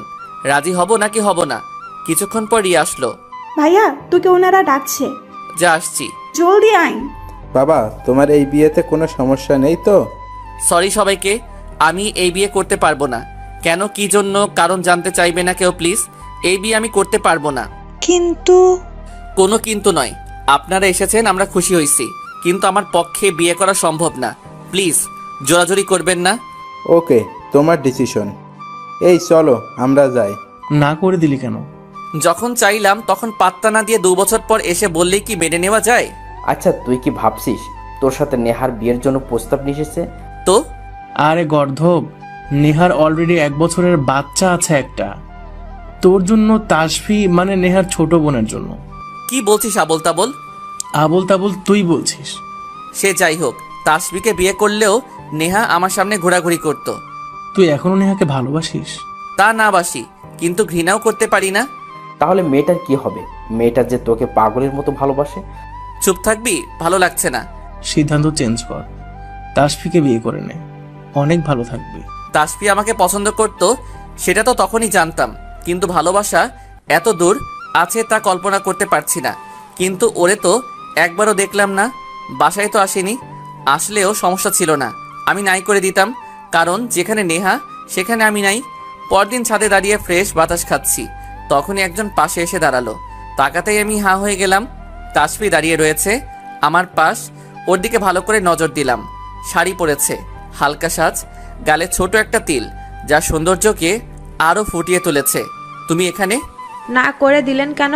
রাজি হব নাকি হব না? কিছুক্ষণ পর রিয়া আসলো। ভাইয়া, তোকে ওনারা ডাকছে। যা, আসছি। জলদি আইন। বাবা, তোমার এই বিয়েতে কোনো সমস্যা নেই তো? সরি সবাইকে, আমি এই বিয়ে করতে পারবো না। কেন, কি জন্য, কারণ জানতে চাইবে না কেউ প্লিজ। এই বিয়ে আমি করতে পারবো না। কিন্তু? কোনো কিন্তু নয়। আপনারা এসেছেন, আমরা খুশি হয়েছি, কিন্তু আমার পক্ষে বিয়ে করা সম্ভব না। প্লিজ জোরাজোরি করবেন না। ওকে, তোমার ডিসিশন। এই চলো আমরা যাই। না করে দিলি কেন? যখন চাইলাম তখন পাত্তা না দিয়ে 2 বছর পর এসে বললেই কি মেনে নেওয়া যায়? আচ্ছা, তুই কি ভাবছিস তোর সাথে নেহার বিয়ের জন্য প্রস্তাব নিয়ে এসেছে? তো আরে গর্ধব, নেহার অলরেডি 1 বছরের বাচ্চা আছে একটা। তোর জন্য তাসফি মানে নেহার ছোট বোনের জন্য। কি বলছিস আবল তাবল? আবল তাবল তুই বলছিস? সে যাই হোক, তাসফিকে বিয়ে করলেও নেহা আমার সামনে ঘোরাঘুরি করত। তুই এখনো নেহাকে ভালোবাসিস? তা না বাসি, কিন্তু ঘৃণাও করতে পারি না। তাহলে মেয়েটার কি হবে? মেয়েটা যে তোকে পাগলের মতো ভালোবাসে। চুপ থাকবি? ভালো লাগছে না। সিদ্ধান্ত চেঞ্জ কর, তাসফিকে বিয়ে করে নে, অনেক ভালো থাকবি। তাসফি আমাকে পছন্দ করত সেটা তো তখনই জানতাম, কিন্তু ভালোবাসা এত দূর আছে তা কল্পনা করতে পারছি না। কিন্তু ওরে তো একবারও দেখলাম না, বাসায় তো আসেনি। আসলেও সমস্যা ছিল না, আমি নাই করে দিতাম, কারণ যেখানে নেহা সেখানে আমি নাই। পরদিন ছাদে দাঁড়িয়ে ফ্রেশ বাতাস খাচ্ছি, তখনই একজন পাশে এসে দাঁড়ালো। তাকাতেই আমি হাঁ হয়ে গেলাম। তাসফি দাঁড়িয়ে রয়েছে আমার পাশ, ওর দিকে ভালো করে নজর দিলাম। শাড়ি পরেছে, হালকা সাজ, গালে ছোট একটা তিল, যা সৌন্দর্যকে আরো ফুটিয়ে তুলেছে। তুমি এখানে? না করে দিলেন কেন?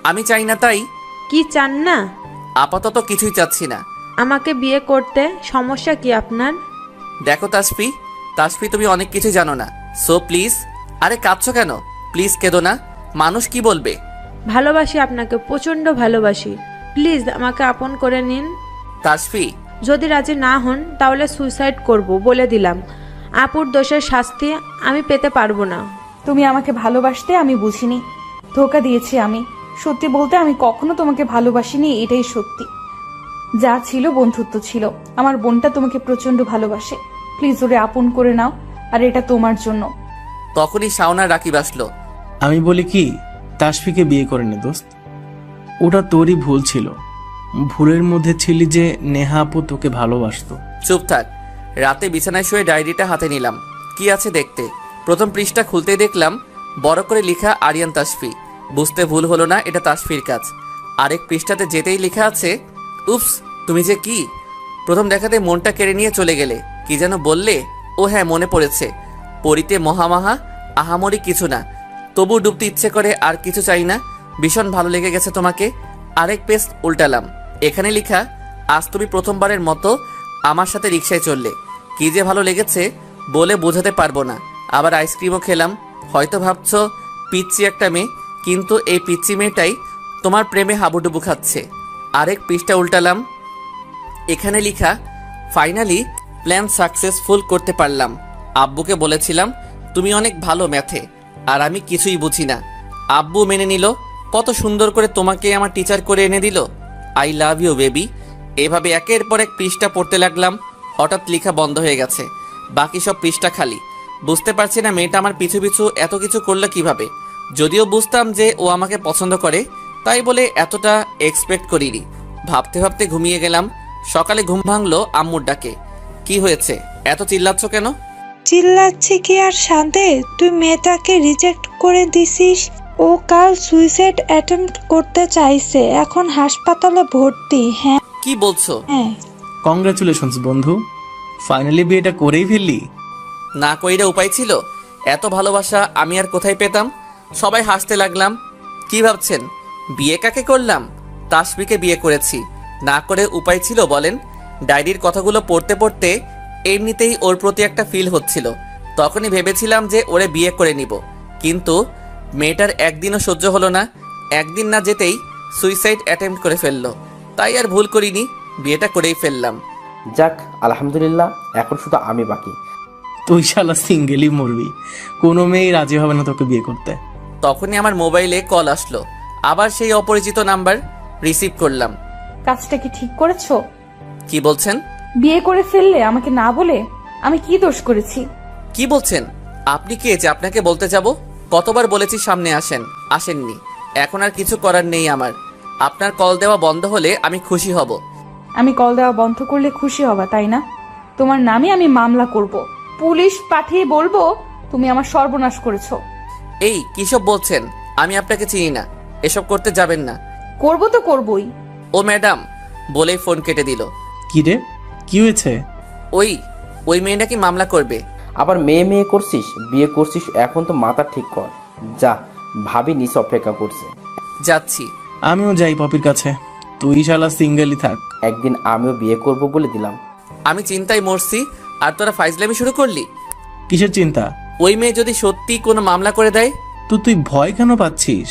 আমি চাই না তাই। কি চান না? আপাতত কিছুই চাচ্ছি না। আমাকে বিয়ে করতে সমস্যা কি আপনার? দেখো তাসফি, তুমি অনেক কিছু জানো না, সো প্লিজ। আরে কাঁদছো কেন? প্লিজ কেঁদো না, মানুষ কি বলবে? ভালোবাসি আপনাকে, প্রচণ্ড ভালোবাসি। প্লিজ আমাকে আপন করে নিন। তাসফি, যদি রাজি না হন তাহলে সুইসাইড করব, বলে দিলাম। আপুর দোষের শাস্তি আমি পেতে পারবো না। তুমি আমাকে ভালোবাসতে আমি বুঝিনি, ধোকা দিয়েছি আমি। সত্যি বলতে আমি কখনো তোমাকে ভালোবাসিনি, এটাই সত্যি। যা ছিল বন্ধুত্ব ছিল। আমার বোনটা তোমাকে প্রচন্ড ভালোবাসে, প্লিজ ওরে আপন করে নাও, আর এটা তোমার জন্য। তখনই শাওনা রাকিব আসলো। আমি বলি কি, তাসফিকে বিয়ে করে নে দোস্ত, ওটা তোরই ভুল ছিল। ভুলের মধ্যে ছিলি যে নেহা আপু তোকে ভালোবাসতো। চুপ থাক। রাতে বিছানায় শুয়ে ডায়েরিটা হাতে নিলাম, কি আছে দেখতে। প্রথম পৃষ্ঠা খুলতেই দেখলাম বড় করে লেখা আরিয়ান তাসফি। বুঝতে ভুল হলো না, এটা তাসফির কাজ। আরেক পৃষ্ঠাতে যেতেই লেখা আছে, উপস, তুমি যে কি। প্রথম দেখাতে মনটা কেড়ে নিয়ে চলে গেলে। কি যেন বললে? ও হ্যাঁ, মনে পড়েছে। পড়িতে মহামাহা, আহামরি কিছু না, তবু ডুবতে ইচ্ছে করে, আর কিছু চাই না। ভীষণ ভালো লেগে গেছে তোমাকে। আরেক পেজ উল্টালাম, এখানে লেখা, আজ তুমি প্রথমবারের মতো আমার সাথে রিকশায় চললে। কি যে ভালো লেগেছে, বলে বোঝাতে পারবো না। আবার আইসক্রিমও খেলাম। হয়তো ভাবছো পিচ্চি একটা মেয়ে, কিন্তু এই পিচ্চি মেয়েটাই তোমার প্রেমে হাবুডুবু খাচ্ছে। আরেক পৃষ্ঠা উল্টালাম, এখানে লেখা, ফাইনালি প্ল্যান সাকসেসফুল করতে পারলাম। আব্বুকে বলেছিলাম তুমি অনেক ভালো ম্যাথে, আর আমি কিছুই বুঝি না। আব্বু মেনে নিল, কত সুন্দর করে তোমাকে আমার টিচার করে এনে দিল। I love you baby. এভাবে একের পর এক পৃষ্ঠা পড়তে লাগলাম। হঠাৎ লেখা বন্ধ হয়ে গেছে, বাকি সব পৃষ্ঠা খালি। বুঝতে পারছি না মেয়েটা আমার পিছু পিছু এত কিছু করলো কিভাবে। যদিও বুঝতাম যে ও আমাকে পছন্দ করে, তাই বলে এতটা এক্সপেক্ট করিনি। ভাবতে ভাবতে ঘুমিয়ে গেলাম। সকালে ঘুম ভাঙলো আম্মুর ডাকে। কি হয়েছে, এত চিল্লাচ্ছ কেন? চিল্লাচ্ছি কি আর শান্তে, তুই মেয়েটাকে রিজেক্ট করে দিছিস। ও কাল সুইসাইড অ্যাটেম্প্ট করতে চাইছে, এখন হাসপাতালে ভর্তি। হ্যাঁ কি বলছো? হ্যাঁ। কংগ্রাচুলেশনস বন্ধু, ফাইনালি বিয়েটা করেই ফেললি। না কইরা উপায় ছিল? এত ভালোবাসা আমি আর কোথায় পেতাম? সবাই হাসতে লাগলাম। কি ভাবছেন বিয়ে কাকে করলাম? তাসফিকে বিয়ে করেছি। না করে উপায় ছিল বলেন? ডায়েরির কথাগুলো পড়তে পড়তে এমনিতেই ওর প্রতি একটা ফিল হচ্ছিল। তখনই ভেবেছিলাম যে ওরে বিয়ে করে নিব, কিন্তু মেয়েটার একদিনও সহ্য হলো না। একদিন না যেতেই সুইসাইড অ্যাটেম্প্ট করে ফেললো। তাই আর ভুল করিনি, বিয়েটা করেই ফেললাম। যাক আলহামদুলিল্লাহ, এখন শুধু আমি বাকি। তুই শালা সিঙ্গেলই মরবি, কোনো মেয়েই রাজি হবে না তোকে বিয়ে করতে। তখনই আমার মোবাইলে কল আসলো, আবার সেই অপরিচিত নাম্বার। রিসিভ করলাম। কাজটা কি ঠিক করেছো? কি বলছেন? বিয়ে করে ফেললে আমাকে না বলে? আমি কি দোষ করেছি? কি বলছেন আপনি? কে যে আপনাকে বলতে যাব? কতবার বলেছি সামনে আসেন, আসেননি। এখন আর কিছু করার নেই আমার। আপনার কল দেওয়া বন্ধ হলে আমি খুশি হব। আমি কল দেওয়া বন্ধ করলে খুশি হবা, তাই না? তোমার নামে আমি মামলা করব, পুলিশ পাঠিয়ে বলবো তুমি আমার সর্বনাশ করেছো। এই কিসব বলছেন? আমি আপনাকে চিনি না, এসব করতে যাবেন না। করব তো করবই। ও ম্যাডাম বলেই ফোন কেটে দিল। কি রে, কি হয়েছে? ওই মেয়ে নাকি মামলা করবে। আবার মেয়ে মেয়ে করছিস, বিয়ে করছিস, এখন তো মাথা ঠিক কর। যা, ভাবি নিচে অপেক্ষা করছে। যাচ্ছি। আমিও যাই পপির কাছে, তুই শালা সিঙ্গেলই থাক। একদিন আমিও বিয়ে করব বলে দিলাম। আমি চিন্তায় মরছি, আর তোরা ফাইজলামি শুরু করলি। কিসের চিন্তা? ওই মেয়ে যদি সত্যি কোনো মামলা করে দেয়? তো তুই ভয় কেন পাচ্ছিস?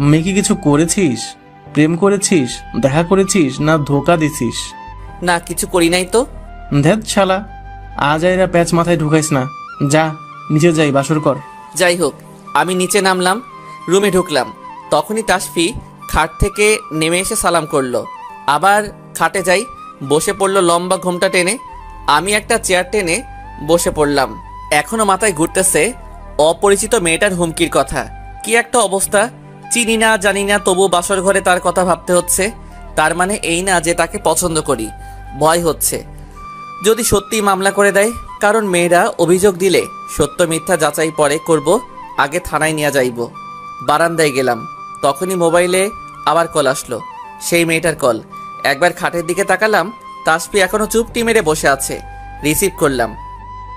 মেয়েকে কিছু করেছিস? প্রেম করেছিস? দেখা করেছিস না ধোকা দিছিস? না, কিছু করি নাই তো। ধ্যাত শালা, আজ এরা প্যাচ মাথায় ঢুকাইস না। যা নিচে যাই, বাসর কর। যাই হোক, আমি নিচে নামলাম, রুমে ঢুকলাম। তখনই তাসফি খাট থেকে নেমে এসে সালাম করলো। আবার খাটে যাই, বসে পড়লো লম্বা ঘোমটা টেনে। আমি একটা চেয়ার টেনে বসে পড়লাম। এখনো মাথায় ঘুরতেছে অপরিচিত মেয়েটার হুমকির কথা। কি একটা অবস্থা! চিনি না জানি না, তবু বাসর ঘরে তার কথা ভাবতে হচ্ছে। তার মানে এই না যে তাকে পছন্দ করি। ভয় হচ্ছে যদি সত্যি মামলা করে দেয়, কারণ মেয়েরা অভিযোগ দিলে সত্য মিথ্যা যাচাই পরে করব, আগে থানায় নিয়ে যাইব। বারান্দায় গেলাম, তখনই মোবাইলে আবার কল আসলো, সেই মেয়েটার কল। একবার খাটের দিকে তাকালাম, তাসফি এখনো চুপটি মেরে বসে আছে। রিসিভ করলাম।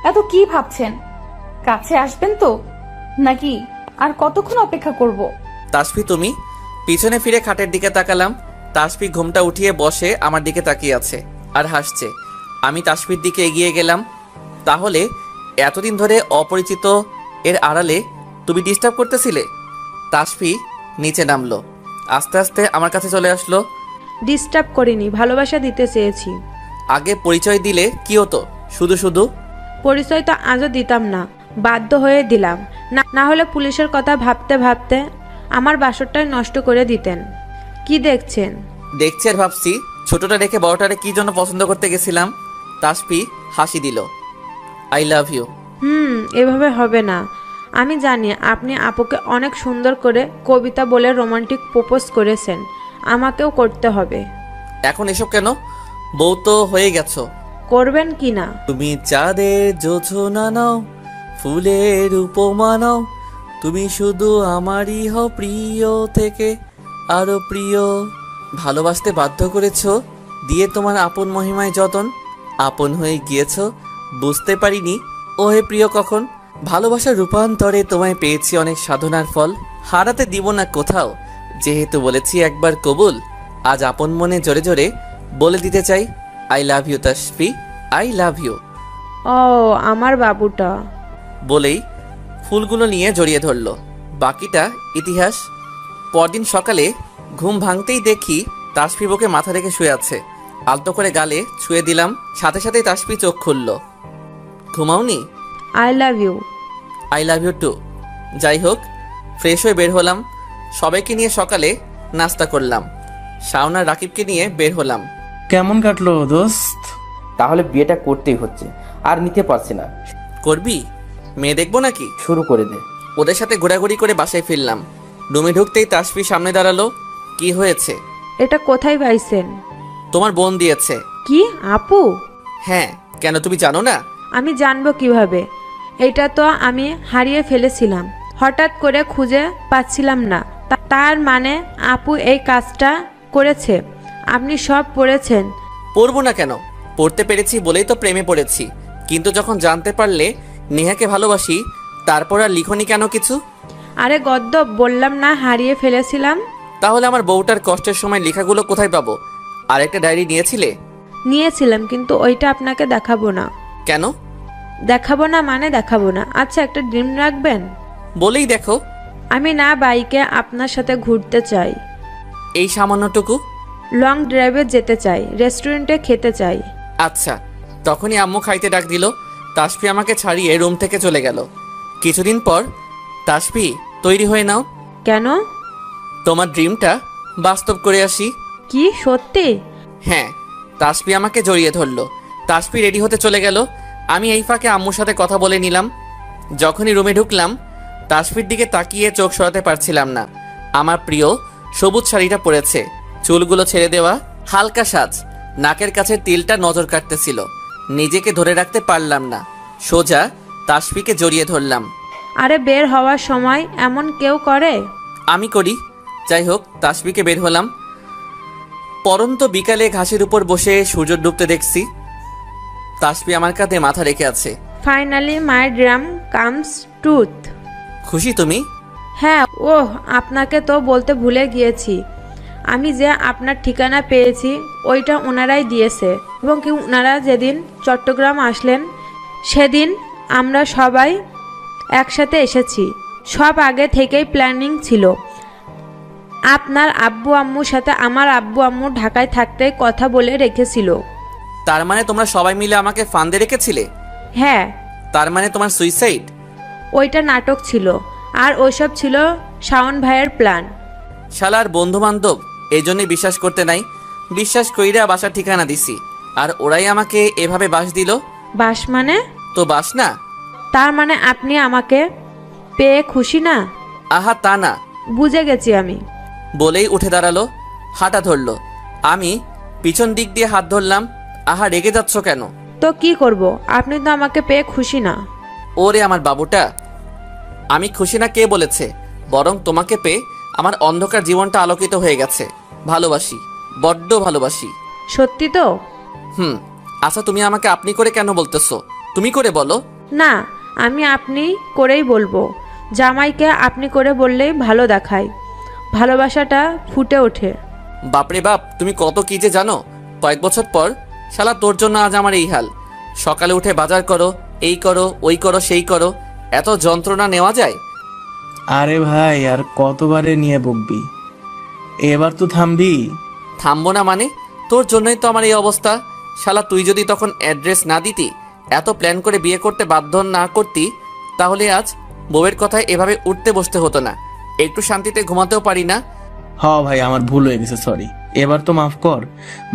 এত কি ভাবছেন? কাছে আসবেন তো নাকি আর কতক্ষণ অপেক্ষা করব? তাসফি তুমি? পিছনে ফিরে খাটের দিকে তাকালাম। তাসফি ঘুমটা উঠিয়ে বসে আমার দিকে তাকিয়ে আছে আর হাসছে। আমি তাসফির দিকে এগিয়ে গেলাম। তাহলে এতদিন ধরে অপরিচিত এর আড়ালে তুমি ডিস্টার্ব করতেছিলে? তাসফি নিচে নামলো, আস্তে আস্তে আমার কাছে চলে আসলো। ডিস্টার্ব করিনি, ভালোবাসা দিতে চেয়েছি। আগে পরিচয় দিলে কি হতো? শুধু শুধু পরিচয় তো আজও দিতাম না, বাধ্য হয়ে দিলাম। না হলে পুলিশের কথা ভাবতে ভাবতে আমার বাসরটাই নষ্ট করে দিতেন। কি দেখছেন? দেখছি আর ভাবছি, ছোটটা রেখে বড়টারে কি জন্য পছন্দ করতে গেছিলাম। তাসফি হাসি দিল। I love you. এভাবে হবে না। আমি জানি আপনি আপুকে অনেক সুন্দর করে কবিতা বলে রোমান্টিক প্রপোজ করেছেন, আমাকেও করতে হবে। এখন এসব কেন? বউ তো হয়ে গেছো। করবেন কি না? তুমি চাঁদের জোছনা নাও, ফুলের উপমা নাও, তুমি শুধু আমারই হও, প্রিয় থেকে আরো প্রিয়। ভালোবাসতে বাধ্য করেছো, দিয়ে তোমার আপন মহিমায় যতন। আপন হয়ে গিয়েছো, বুঝতে পারিনি ও হে প্রিয় কখন। ভালোবাসার রূপান্তরে তোমায় পেয়েছি অনেক সাধনার ফল, হারাতে দিব না কোথাও, যেহেতু বলেছি একবার কবুল। আজ আপন মনে জোরে জোরে বলে দিতে চাই, I love you Tasfi, I love you. ও আমার বাবুটা। বলেই ফুলগুলো নিয়ে জড়িয়ে ধরল। বাকিটা ইতিহাস। পরদিন সকালে ঘুম ভাঙতেই দেখি তাসফি বুকে মাথা রেখে শুয়ে আছে। আলতো করে গালে ছুঁয়ে দিলাম, সাথে সাথেই তাসফি চোখ খুলল। ঘুমাওনি? I love you. I love you too. যাই হোক, ফ্রেশ হয়ে বের হলাম। সবাইকে নিয়ে সকালে নাস্তা করলাম। শাওন আর রাকিবকে নিয়ে বের হলাম। কেমন কাটলো দোস্ত? তাহলে বিয়েটা করতেই হচ্ছে, আর নিতে পারছি না। করবি? মেয়ে দেখবো নাকি? শুরু করে দে। ওদের সাথে ঘোরাঘুরি করে বাসায় ফিরলাম। রুমে ঢুকতেই তাসফি সামনে দাঁড়ালো। কি হয়েছে? এটা কোথায় পাইছেন? তোমার বোন দিয়েছে। কি আপু? হ্যাঁ, কেন তুমি জানো না? আমি জানবো কিভাবে? এটা তো আমি হারিয়ে ফেলেছিলাম, হঠাৎ করে খুঁজে পাচ্ছিলাম না। তার মানে আপু এই কাজটা করেছে। আপনি সব পড়েছেন? পড়বো না কেন? পড়তে পেরেছি বলেই তো প্রেমে পড়েছি। কিন্তু যখন জানতে পারলে নেহাকে ভালোবাসি, তারপর আর লিখনি কেন কিছু? আরে গদ্দ, বললাম না হারিয়ে ফেলেছিলাম। তাহলে আমার বউটার কষ্টের সময় লেখাগুলো কোথায় পাবো? আর একটা ডায়েরি নিয়েছিলে? নিয়েছিলাম, কিন্তু ওইটা আপনাকে দেখাবো না। কেন? দেখাবো না মানে দেখাবো না। আচ্ছা, একটা ড্রিম রাখবেন? বলেই দেখো। আমি না বাইকে আপনার সাথে ঘুরতে চাই, এই সামান্যটুকু? লং ড্রাইভে যেতে চাই, রেস্টুরেন্টে খেতে চাই। আচ্ছা। তখনই আম্মু খাইতে ডাক দিল। তাসফি আমাকে ছাড়িয়ে রুম থেকে চলে গেল। কিছুদিন পর, তাসফি তৈরি হয়ে নাও, কেন? তোমার ড্রিমটা বাস্তব করে আসি। কি সত্যি? হ্যাঁ। তাসফি আমাকে জড়িয়ে ধরলো। তাসফি রেডি হতে চলে গেল। আমি এই ফাঁকে আম্মুর সাথে কথা বলে নিলাম। যখনই রুমে ঢুকলাম, তাসফির দিকে তাকিয়ে চোখ সরাতে পারছিলাম না। আমার প্রিয় সবুজ শাড়িটা পরেছে, চুলগুলো ছেড়ে দেওয়া, হালকা সাজ, নাকের কাছে তিলটা নজর কাটতেছিল। নিজেকে ধরে রাখতে পারলাম না, সোজা তাসফিকে জড়িয়ে ধরলাম। আরে বের হওয়ার সময় এমন কেউ করে? আমি করি। যাই হোক, তাসফিকে বের হলাম। পরন্ত বিকালে ঘাসের উপর বসে সূর্য ডুবতে দেখছি। তাসফি আমার কাঁধে মাথা রেখে আছে। Finally my dream comes truth. খুশি তুমি? হ্যাঁ। ওহ, আপনাকে তো বলতে ভুলে গিয়েছি, আমি যে আপনার ঠিকানা পেয়েছি ওইটা ওনারাই দিয়েছে। এবং কি ওনারা যেদিন চট্টগ্রাম আসলেন সেদিন আমরা সবাই একসাথে এসেছি। সব আগে থেকেই প্ল্যানিং ছিল। আপনার আব্বু আম্মুর সাথে আমার আব্বু আম্মু ঢাকায় থাকতে কথা বলে রেখেছিল। তার মানে তোমরা সবাই মিলে আমাকে ফান্দে রেখেছিলে? হ্যাঁ। তার মানে তোমার সুইসাইড? ওইটা নাটক ছিল, আর ওইসব ছিল শাওন ভাইয়ের প্ল্যান। শালার বন্ধু বান্ধব এই জন্যই বিশ্বাস করতে নাই। বিশ্বাস কইরা বাসার ঠিকানা দিছি, আর ওরাই আমাকে এভাবে বাস দিল। বাস মানে? তো বাস না। তার মানে আপনি আমাকে পেয়ে খুশি না? আহা তা না। বুঝে গেছি আমি। বলেই উঠে দাঁড়ালো, হাঁটা ধরলো। আমি পিছন দিক দিয়ে হাত ধরলাম। আহা রেগে যাচ্ছ কেন? তো কি করব, আপনি তো আমাকে পেয়ে খুশি না। ওরে আমার বাবুটা, আমি খুশি না কে বলেছে? বরং তোমাকে পেয়ে আমার অন্ধকার জীবনটা আলোকিত হয়ে গেছে। ভালোবাসি, বড্ড ভালোবাসি। সত্যি তো? আচ্ছা, তুমি আমাকে আপনি করে কেন বলতেছো? তুমি করে বলো না, আমি আপনি করেই বলবো। জামাইকে আপনি করে বললেই ভালো দেখায়, ভালোবাসাটা ফুটে ওঠে। বাপরে বাপ, তুমি কত কি যে জানো। কয়েক বছর পর শালা তোর জন্য আজ আমার এই হাল। সকালে উঠে বাজার করো, এই করো, ওই করো, সেই করো। এত যন্ত্রণা নেওয়া যায়? আরে ভাই, আর কতবারে নিয়ে বকবি? এবার তো থামবি। থামবো না মানে? তোর জন্যই তো আমার এই অবস্থা। শালা তুই যদি তখন অ্যাড্রেস না দিতি, এত প্ল্যান করে বিয়ে করতে বাধ্য না করতি, তাহলে আজ বউয়ের কথায় এভাবে উঠতে বসতে হতো না। একটু শান্তিতে ঘুমাতেও পারি না। হ ভাই, আমার ভুল হয়ে গেছে, সরি। এবার তো মাফ কর।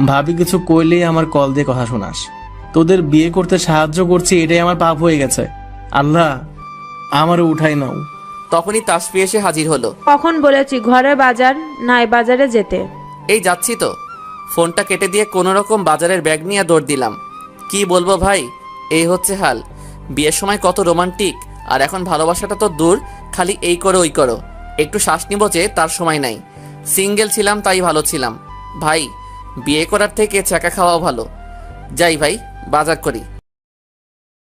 ভাবি কিছু কইলেই আমার কল দিয়ে কথা শোনাস। তোদের বিয়ে করতে সাহায্য করছি, এটাই আমার পাপ হয়ে গেছে। আল্লাহ, আমারও উঠাই নাও। তখনই তাসফি এসে হাজির হলো। কখন বলেছি ঘরে বাজার নাই, বাজারে যেতে? এই যাচ্ছি তো। ফোনটা কেটে দিয়ে কোনো রকম বাজারের ব্যাগ নিয়ে দৌড় দিলাম। কি বলবো ভাই, এই হচ্ছে হাল। বিয়ের সময় কত রোমান্টিক, আর এখন ভালোবাসাটা তো দূর, খালি এই করো ওই করো। একটু শ্বাস নিব যে তার সময় নাই। সিঙ্গেল ছিলাম তাই ভালো ছিলাম। ভাই, বিয়ে করার থেকে চাকা খাওয়া ভালো। যাই ভাই, বাজার করি।